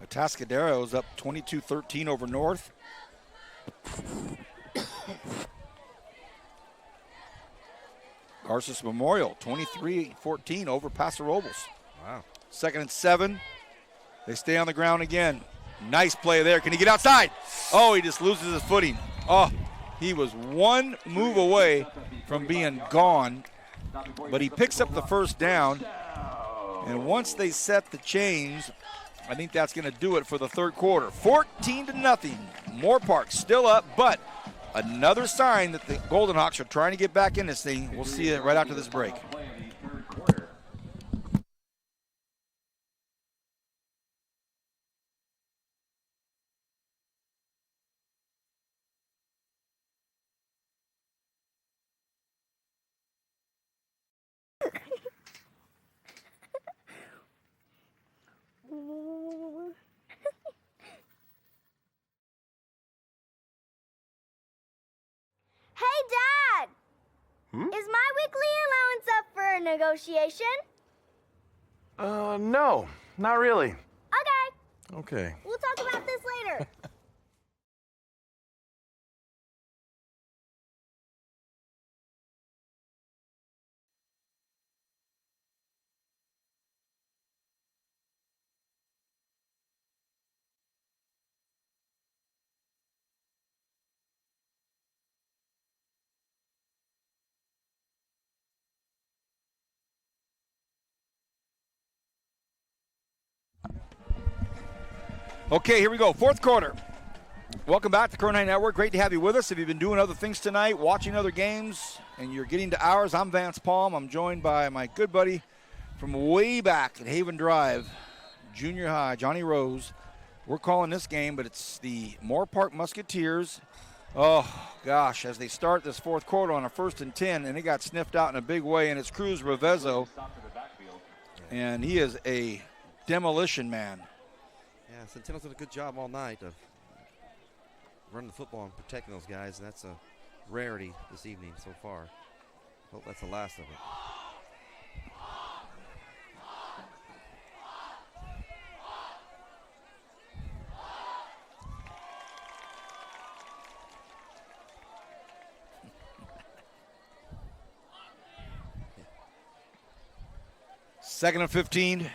Speaker 1: Atascadero's up 22-13 over North. Garces Memorial 23-14 over Paso Robles.
Speaker 2: Wow.
Speaker 1: 2nd and 7. They stay on the ground again. Nice play there. Can he get outside? Oh, he just loses his footing. Oh, he was one move away from being gone, but he picks up the first down. And once they set the change, I think that's going to do it for the third quarter. 14-0. Moorpark still up, but another sign that the Golden Hawks are trying to get back in this thing. We'll see it right after this break.
Speaker 6: Hey, Dad! Is my weekly allowance up for a negotiation?
Speaker 5: No, not really.
Speaker 6: Okay,
Speaker 5: Okay.
Speaker 6: we'll talk about this later.
Speaker 1: Okay, here we go. Fourth quarter. Welcome back to Current High Network. Great to have you with us. If you've been doing other things tonight, watching other games, and you're getting to ours, I'm Vance Palm. I'm joined by my good buddy from way back at Haven Drive, junior high, Johnny Rose. We're calling this game, but it's the Moorpark Musketeers. Oh, gosh, as they start this fourth quarter on a 1st and 10, and it got sniffed out in a big way, and it's Cruz Revezo. And he is a demolition man.
Speaker 2: Yeah, Centennial's done a good job all night of running the football and protecting those guys, and that's a rarity this evening so far. Hope that's the last of it.
Speaker 1: Second and 15.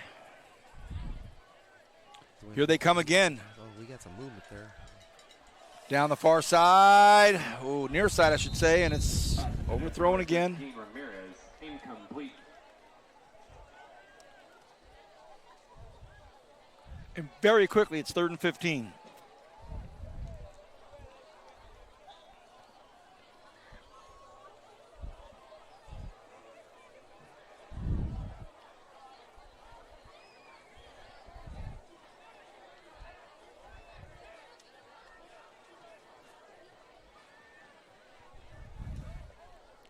Speaker 1: Here they come again.
Speaker 2: Oh, we got some movement there.
Speaker 1: Down the far side. Oh, near side, I should say, and it's overthrown again.
Speaker 3: Ramirez, incomplete.
Speaker 1: And very quickly, it's 3rd and 15.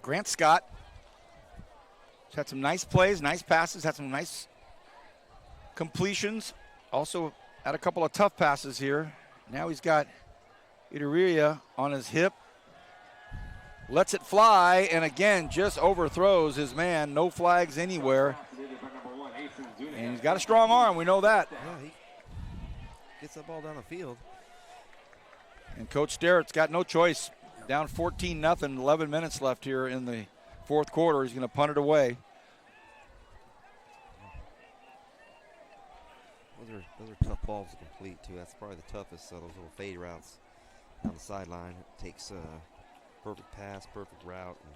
Speaker 1: Grant Scott has had some nice plays, nice passes, had some nice completions. Also had a couple of tough passes here. Now he's got Iteria on his hip. Lets it fly, and again, just overthrows his man. No flags anywhere. And he's got a strong arm, we know that.
Speaker 2: Yeah, he gets that ball down the field.
Speaker 1: And Coach Sterrett's got no choice. Down 14-0, 11 minutes left here in the fourth quarter. He's going to punt it away.
Speaker 2: Those are tough balls to complete, too. That's probably the toughest, those little fade routes down the sideline. It takes a perfect pass, perfect route, and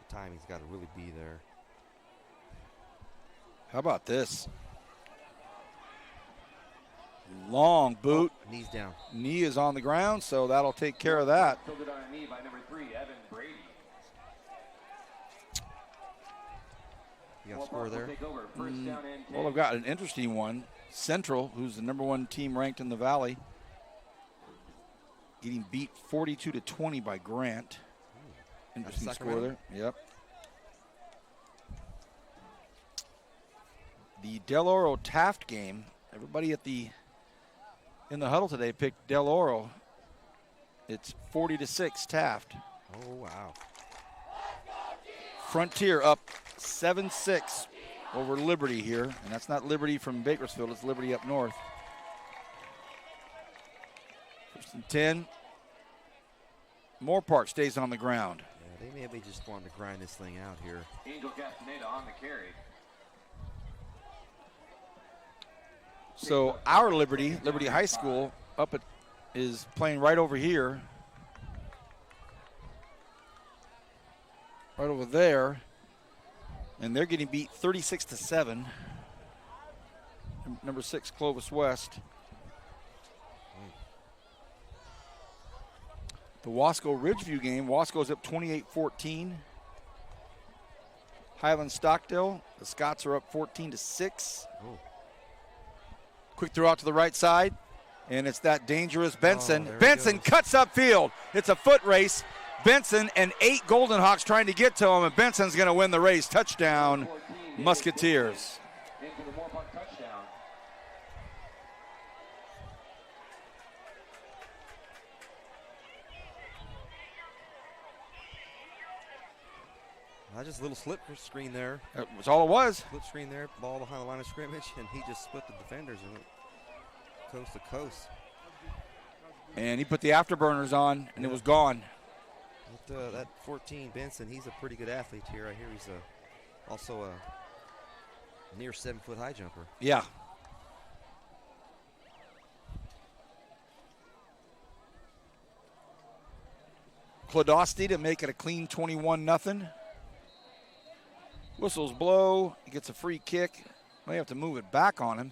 Speaker 2: the timing's got to really be there.
Speaker 1: How about this? Long boot.
Speaker 2: Oh, knees down.
Speaker 1: Knee is on the ground, so that'll take care of that.
Speaker 3: Tilted on a knee by number 3, Evan Brady.
Speaker 2: You got a score there?
Speaker 3: Take over. First down and 10.
Speaker 1: Well, I've got an interesting one. Central, who's the #1 team ranked in the Valley, getting beat 42-20 by Grant. Interesting score there. Yep. the Del Oro Taft game. Everybody in the huddle today picked Del Oro. It's 40-6 Taft.
Speaker 2: Oh, wow.
Speaker 1: Frontier up 7-6 over Liberty here, and that's not Liberty from Bakersfield, it's Liberty up north. First and 10. Moorpark stays on the ground.
Speaker 2: Yeah, they may be just wanting to grind this thing out here.
Speaker 3: Angel Castaneda on the carry.
Speaker 1: So our Liberty High School is playing right over here. Right over there. And they're getting beat 36-7. Number 6, Clovis West. The Wasco Ridgeview game, Wasco's up 28-14. Highland Stockdale, the Scots are up 14-6.
Speaker 2: Oh.
Speaker 1: Quick throw out to the right side, and it's that dangerous Benson.
Speaker 2: Oh,
Speaker 1: Benson cuts upfield. It's a foot race. Benson and 8 Golden Hawks trying to get to him, and Benson's going to win the race. Touchdown, Musketeers.
Speaker 3: Into the Moorpark touchdown.
Speaker 2: Just a little slip screen there.
Speaker 1: That's all it was.
Speaker 2: Slip screen there, ball behind the line of scrimmage, and he just split the defenders and went coast to coast.
Speaker 1: And he put the afterburners on, and it was gone.
Speaker 2: But, that 14, Benson, he's a pretty good athlete here. I hear he's also a near 7-foot high jumper.
Speaker 1: Yeah. Klodowski to make it a clean 21-0. Whistles blow. He gets a free kick. May have to move it back on him.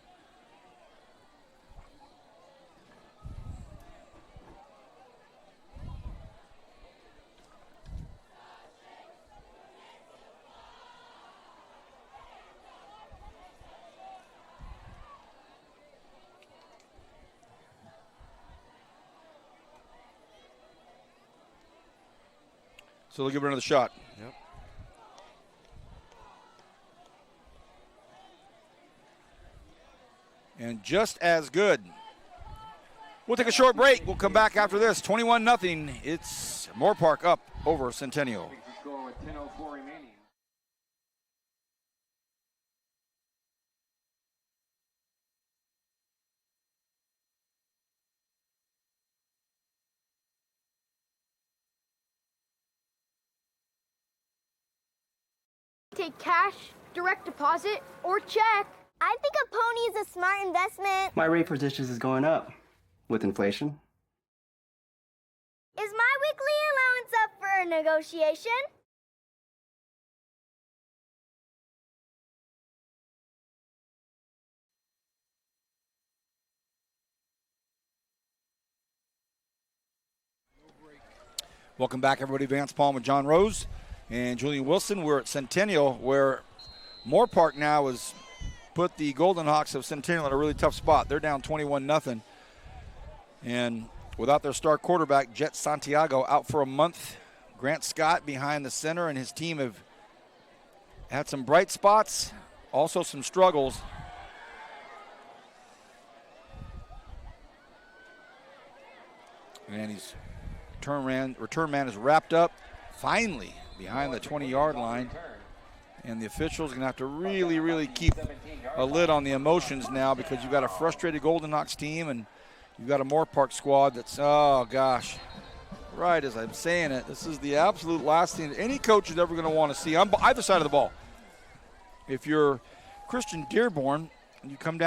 Speaker 1: So they'll give it another shot.
Speaker 2: Yep.
Speaker 1: And just as good. We'll take a short break. We'll come back after this. 21-0. It's Moorpark up over Centennial.
Speaker 3: Score with 10:04 remaining.
Speaker 6: Take cash, direct deposit, or check. I think a pony is a smart investment.
Speaker 4: My rate for dishes is going up with inflation.
Speaker 6: Is my weekly allowance up for a negotiation?
Speaker 1: Welcome back, everybody. Vance Palm with John Rose and Julian Wilson. We're at Centennial, where Moorpark now has put the Golden Hawks of Centennial in a really tough spot. They're down 21-0. And without their star quarterback, Jet Santiago, out for a month. Grant Scott behind the center, and his team have had some bright spots, also some struggles. And his return man is wrapped up, finally, behind the 20-yard line. And the officials are going to have to really, really keep a lid on the emotions now, because you've got a frustrated Golden Hawks team and you've got a Moorpark squad that's, oh, gosh. Right as I'm saying it, this is the absolute last thing that any coach is ever going to want to see on either side of the ball. If you're Christian Dearborn and you come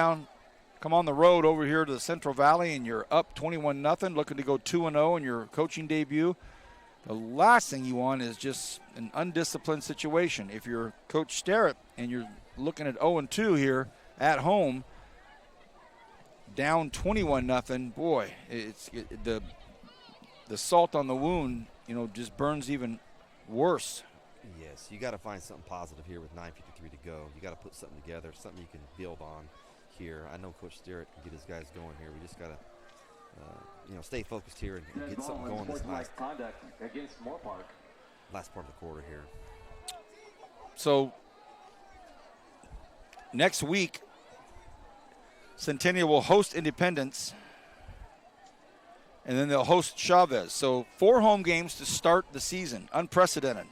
Speaker 1: on the road over here to the Central Valley and you're up 21-0, looking to go 2-0 in your coaching debut, the last thing you want is just an undisciplined situation. If you're Coach Sterrett and you're looking at 0-2 here at home, down 21-0, boy, the salt on the wound, just burns even worse.
Speaker 2: Yes, you got to find something positive here with 9:53 to go. You got to put something together, something you can build on here. I know Coach Sterrett can get his guys going here. We just got to stay focused here and get something going this nice
Speaker 3: Conduct against Moorpark.
Speaker 2: last part of the quarter here.
Speaker 1: So next week, Centennial will host Independence, and then they'll host Chavez. So 4 home games to start the season, unprecedented.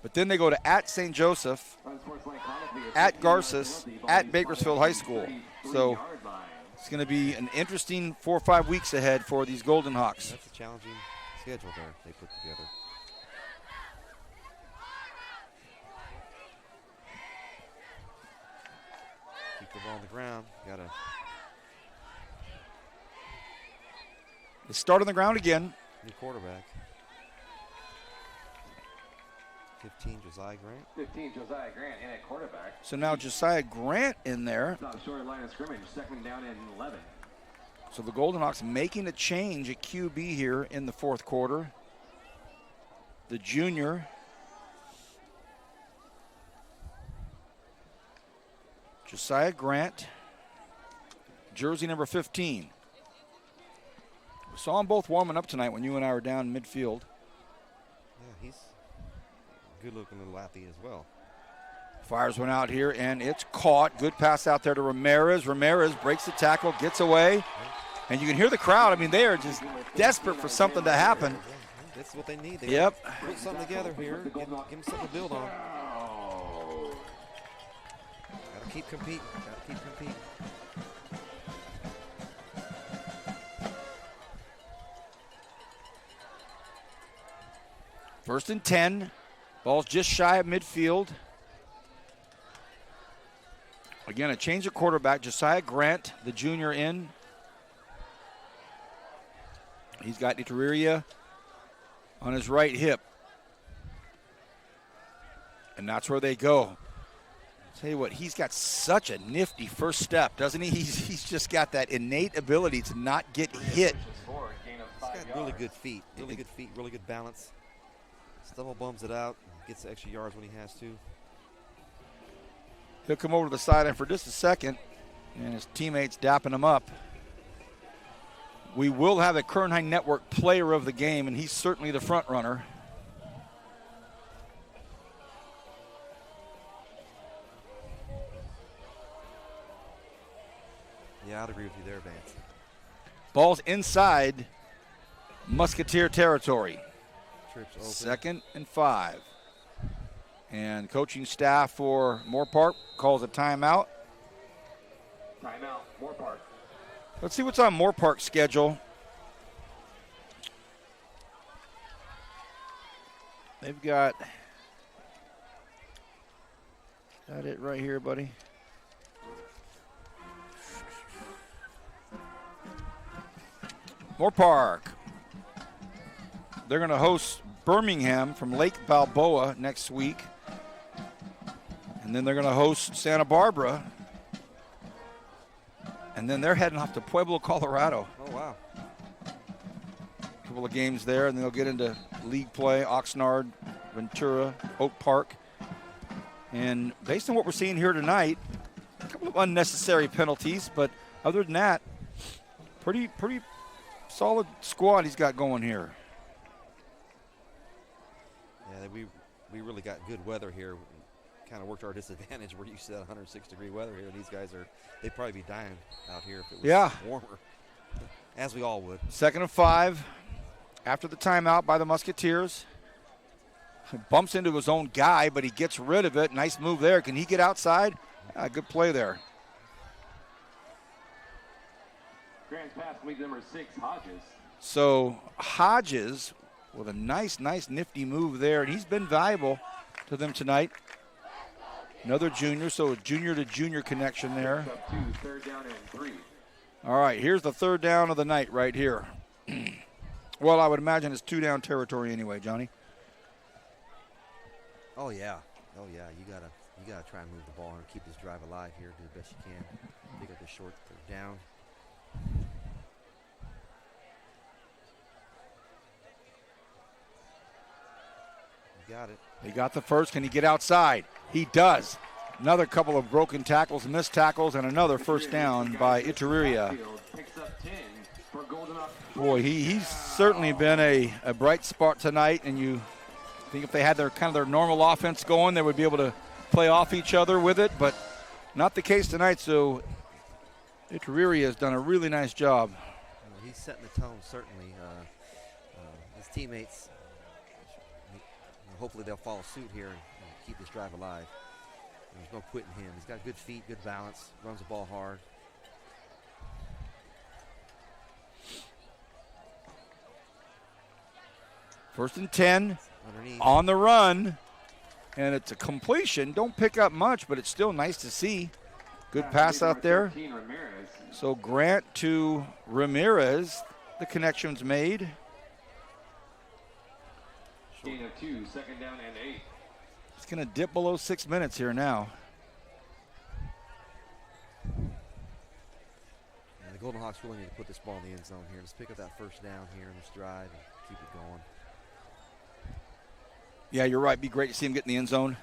Speaker 1: But then they go to at St. Joseph, at Garces, at Bakersfield High School. So it's going to be an interesting 4 or 5 weeks ahead for these Golden Hawks.
Speaker 2: That's a challenging schedule there they put together. Keep the ball on the ground. Got to.
Speaker 1: They start on the ground again.
Speaker 2: New quarterback. 15, Josiah Grant.
Speaker 3: 15, Josiah Grant in at quarterback.
Speaker 1: So now Josiah Grant in there.
Speaker 3: Top short line of scrimmage, second down and 11.
Speaker 1: So the Golden Hawks making a change at QB here in the fourth quarter. The junior, Josiah Grant, jersey number 15. We saw them both warming up tonight when you and I were down midfield.
Speaker 2: Yeah, he's a good-looking little athlete as well.
Speaker 1: Fires one out here, and it's caught. Good pass out there to Ramirez. Ramirez breaks the tackle, gets away. And you can hear the crowd. I mean, they are just desperate for something to happen.
Speaker 2: That's what they need. They
Speaker 1: Yep.
Speaker 2: Put something together here. Give them something to build on. Got to keep competing. Got to keep competing.
Speaker 1: First and 10. Ball's just shy of midfield. Again, a change of quarterback. Josiah Grant, the junior, in. He's got Ituria on his right hip. And that's where they go. I'll tell you what, he's got such a nifty first step, doesn't he? He's just got that innate ability to not get hit.
Speaker 2: He's got really good feet, really good balance. Stumble bums it out, gets the extra yards when he has to.
Speaker 1: He'll come over to the sideline for just a second, and his teammates dapping him up. We will have a Kern High Network player of the game, and he's certainly the front runner.
Speaker 2: Yeah, I'd agree with you there, Vance.
Speaker 1: Ball's inside Musketeer territory.
Speaker 2: Trips open.
Speaker 1: 2nd and 5. And coaching staff for Moorpark calls a timeout.
Speaker 3: Timeout, Moorpark.
Speaker 1: Let's see what's on Moorpark's schedule. They've got it right here, buddy. Moorpark. They're going to host Birmingham from Lake Balboa next week. And then they're going to host Santa Barbara. And then they're heading off to Pueblo, Colorado.
Speaker 2: Oh, wow.
Speaker 1: A couple of games there, and then they'll get into league play, Oxnard, Ventura, Oak Park. And based on what we're seeing here tonight, a couple of unnecessary penalties, but other than that, pretty solid squad he's got going here.
Speaker 2: Yeah, we really got good weather here. Kind of worked our disadvantage. We're used to that 106-degree weather here, and these guys they'd probably be dying out here if it was warmer, as we all would.
Speaker 1: 2nd and 5 after the timeout by the Musketeers. He bumps into his own guy, but he gets rid of it. Nice move there. Can he get outside? Good play there.
Speaker 3: Grant's pass, week number 6, Hodges.
Speaker 1: So Hodges with a nice nifty move there, and he's been valuable to them tonight. Another junior, so a junior-to-junior connection there.
Speaker 3: Up 2, 3rd down and 3.
Speaker 1: All right, here's the 3rd down of the night right here. Well, I would imagine it's 2-down territory anyway, Johnny.
Speaker 2: Oh yeah. You gotta try and move the ball and keep this drive alive here. Do the best you can. Pick up the short 3rd down. You got it.
Speaker 1: He got the first. Can he get outside? He does. Another couple of broken tackles, missed tackles, and another first down by Ituria. Boy, he's certainly been a bright spot tonight, and you think if they had their normal offense going, they would be able to play off each other with it, but Not the case tonight, so Ituria has done a really nice job.
Speaker 2: Well, he's setting the tone, certainly. His teammates, hopefully they'll follow suit here and keep this drive alive. There's no quitting him. He's got good feet, good balance, runs the ball hard.
Speaker 1: First and 10
Speaker 2: Underneath.
Speaker 1: on the run, and it's a completion. Don't pick up much, but it's still nice to see. Good pass out there. So Grant to Ramirez. The connection's made.
Speaker 3: Gain of 2, second down and 8.
Speaker 1: It's going to dip below 6 minutes here now.
Speaker 2: And the Golden Hawks really need to put this ball in the end zone here. Let's pick up that first down here in this drive and keep it going.
Speaker 1: Yeah, you're right. Be great to see him get in the end zone.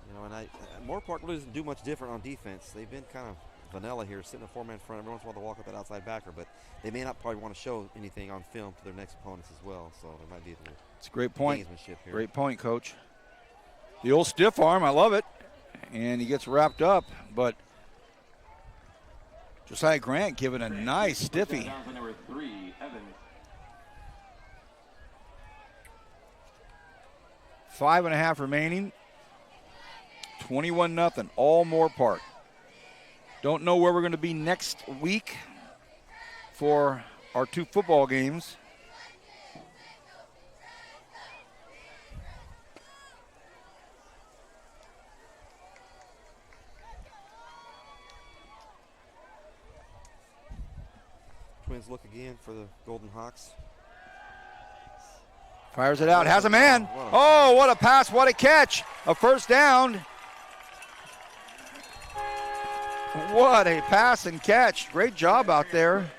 Speaker 2: You know, and Moorpark really doesn't do much different on defense. They've been kind of vanilla here, sitting a four-man front. Every once in a while they walk up that outside backer, but they may not probably want to show anything on film to their next opponents as well. So there might be a little
Speaker 1: It's a great point.
Speaker 2: gamesmanship here.
Speaker 1: Great point, Coach. The old stiff arm, I love it. And he gets wrapped up, but Josiah Grant giving a nice stiffy.
Speaker 3: Down to number 3, Evans.
Speaker 1: 5.5 remaining. 21-0, all Moorpark. Don't know where we're going to be next week for our 2 football games.
Speaker 2: Twins look again for the Golden Hawks.
Speaker 1: Fires it out, has a man. Oh, what a pass, what a catch. A first down. What a pass and catch. Great job out there.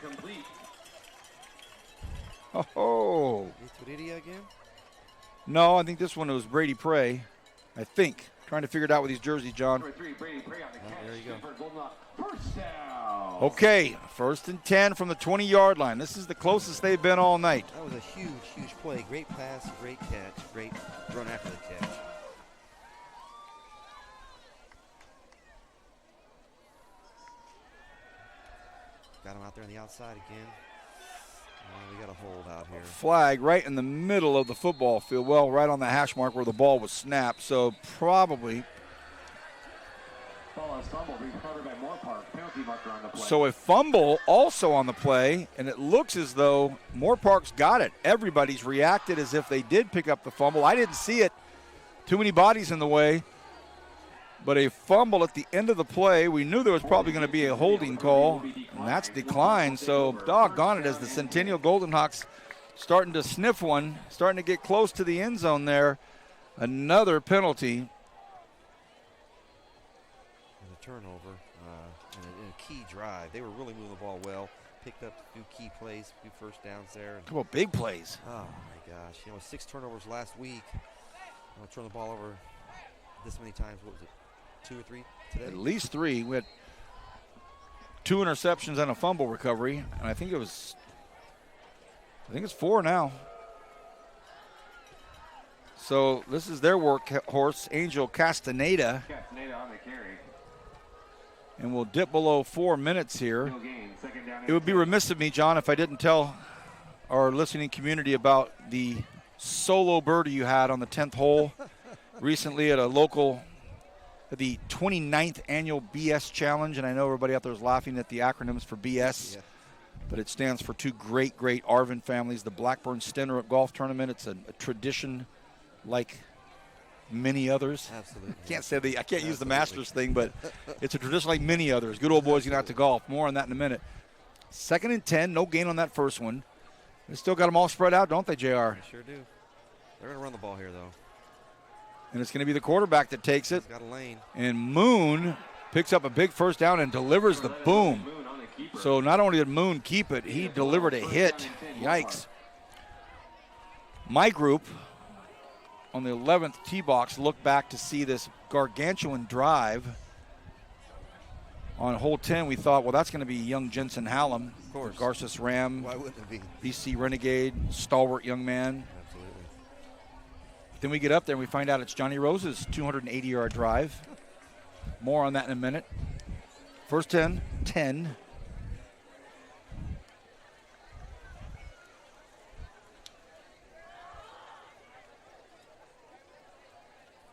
Speaker 1: Oh.
Speaker 2: Ituria again?
Speaker 1: No, I think this one was Brady Prey. I think. Trying to figure it out with these jerseys, John.
Speaker 3: Number 3, Brady Prey on the catch.
Speaker 2: There you go.
Speaker 3: For Golden Hawks. First down.
Speaker 1: Okay, first and 10 from the 20-yard line. This is the closest they've been all night.
Speaker 2: That was a huge, huge play. Great pass, great catch, great run after the catch. Got him out there on the outside again. We got a hold out here.
Speaker 1: Flag right in the middle of the football field. Well, right on the hash mark where the ball was snapped. So probably.
Speaker 3: Ball is fumbled, recovered by Moorpark. Penalty marker on the play.
Speaker 1: So a fumble also on the play, and it looks as though Moorpark's got it. Everybody's reacted as if they did pick up the fumble. I didn't see it. Too many bodies in the way. But a fumble at the end of the play, we knew there was probably going to be a holding call, and that's declined. So doggone it, as the Centennial Golden Hawks starting to sniff one, starting to get close to the end zone there. Another penalty.
Speaker 2: And a turnover in a key drive. They were really moving the ball well. Picked up a few key plays, a few first downs there.
Speaker 1: Couple of big plays.
Speaker 2: Oh, my gosh. 6 turnovers last week. Turn the ball over this many times. What was it? 2 or 3 today?
Speaker 1: At least 3. We had 2 interceptions and a fumble recovery, and I think it's 4 now. So this is their workhorse, Angel Castaneda.
Speaker 3: Castaneda on the carry.
Speaker 1: And we'll dip below 4 minutes here.
Speaker 3: No gain. Second down.
Speaker 1: It would be remiss of me, John, if I didn't tell our listening community about the solo birdie you had on the 10th hole recently at the 29th annual BS Challenge. And I know everybody out there is laughing at the acronyms for BS, but it stands for 2 great Arvin families. The Blackburn Stenner Golf Tournament. It's a tradition like many others.
Speaker 2: Absolutely.
Speaker 1: I can't use the Masters thing, but it's a tradition like many others. Good old boys get out to golf. More on that in a minute. 2nd and 10, no gain on that first one. They still got them all spread out, don't they, JR?
Speaker 2: They sure do. They're going to run the ball here, though.
Speaker 1: And it's going to be the quarterback that takes it.
Speaker 2: He's got a lane.
Speaker 1: And Moon picks up a big first down and delivers the boom. So not only did Moon keep it, he delivered a hit. Yikes. My group on the 11th tee box looked back to see this gargantuan drive. On hole 10, we thought, well, that's going to be young Jensen Hallam.
Speaker 2: Of course.
Speaker 1: Garces Ram.
Speaker 2: Why wouldn't it be?
Speaker 1: BC Renegade, stalwart young man.
Speaker 2: Absolutely.
Speaker 1: Then we get up there and we find out it's Johnny Rose's 280-yard drive. More on that in a minute. First 10.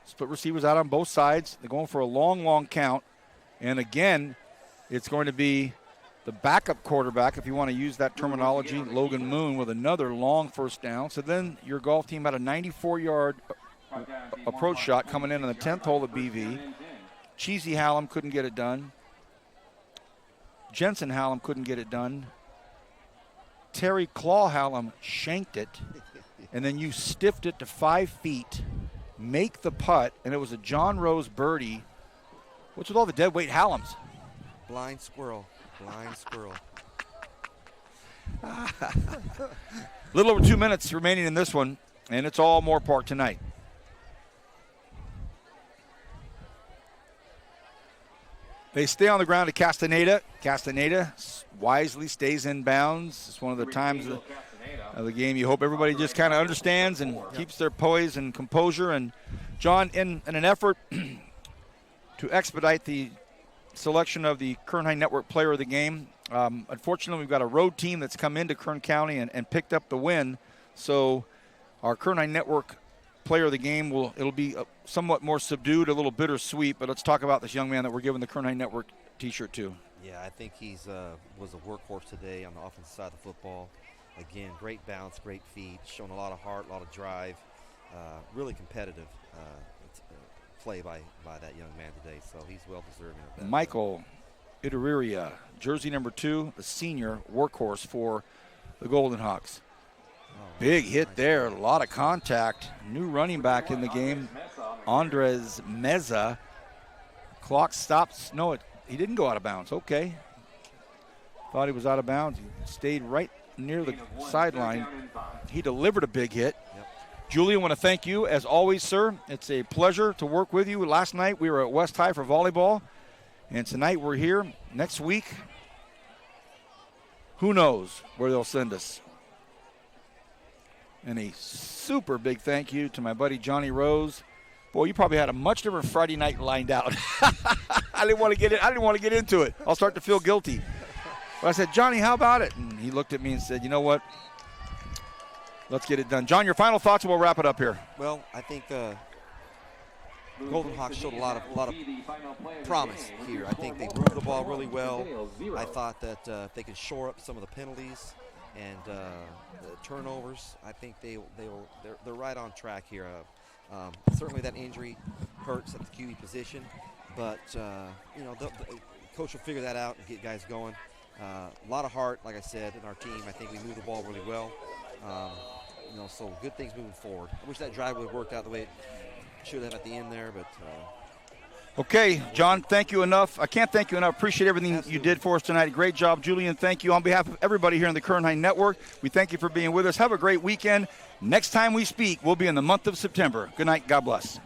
Speaker 1: Split receivers out on both sides. They're going for a long count. And again, it's going to be the backup quarterback, if you want to use that terminology, Logan Moon, with another long first down. So then your golf team had a 94-yard approach shot coming in on the 10th hole at BV. Cheesy Hallam couldn't get it done. Jensen Hallam couldn't get it done. Terry Claw Hallam shanked it. And then you stiffed it to 5 feet, make the putt, and it was a John Rose birdie. What's with all the dead weight Hallams?
Speaker 2: Blind squirrel. Blind squirrel.
Speaker 1: Little over 2 minutes remaining in this one, and it's all Moorpark tonight. They stay on the ground to Castaneda. Castaneda wisely stays in bounds. It's one of the times of the game you hope everybody just kind of understands and keeps their poise and composure. And, John, in an effort to expedite the selection of the Kern High Network Player of the Game, unfortunately we've got a road team that's come into Kern County and picked up the win. So our Kern High Network Player of the Game it'll be somewhat more subdued, a little bittersweet. But let's talk about this young man that we're giving the Kern High Network T-shirt to.
Speaker 2: Yeah, I think he's was a workhorse today on the offensive side of the football. Again, great bounce, great feet, showing a lot of heart, a lot of drive. Really competitive play by that young man today. So he's well deserving of that.
Speaker 1: Michael Ituriria, jersey number 2, the senior workhorse for the Golden Hawks. Big hit there, a lot of contact. New running back in the game, Andres Meza. Clock stops. No, he didn't go out of bounds. Okay. Thought he was out of bounds. He stayed right near the sideline. He delivered a big hit.
Speaker 2: Yep.
Speaker 1: Julian, I want to thank you as always, sir. It's a pleasure to work with you. Last night we were at West High for volleyball, and tonight we're here. Next week, who knows where they'll send us. And a super big thank you to my buddy Johnny Rose. Boy, you probably had a much different Friday night lined out. I didn't want to get into it. I'll start to feel guilty. But I said, Johnny, how about it? And he looked at me and said, you know what? Let's get it done. John, your final thoughts, and we'll wrap it up here.
Speaker 2: Well, I think Golden Hawks showed a lot of promise here. I think they moved the ball really well. I thought that if they could shore up some of the penalties and the turnovers, I think they're right on track here. Certainly that injury hurts at the QB position, but the coach will figure that out and get guys going. A lot of heart, like I said, in our team. I think we moved the ball really well. So good things moving forward. I wish that drive would have worked out the way it should have at the end there, but.
Speaker 1: Okay, John, thank you enough. I can't thank you enough. Appreciate everything you did for us tonight. Great job, Julian. Thank you. On behalf of everybody here in the Kern High Network, we thank you for being with us. Have a great weekend. Next time we speak, we'll be in the month of September. Good night. God bless.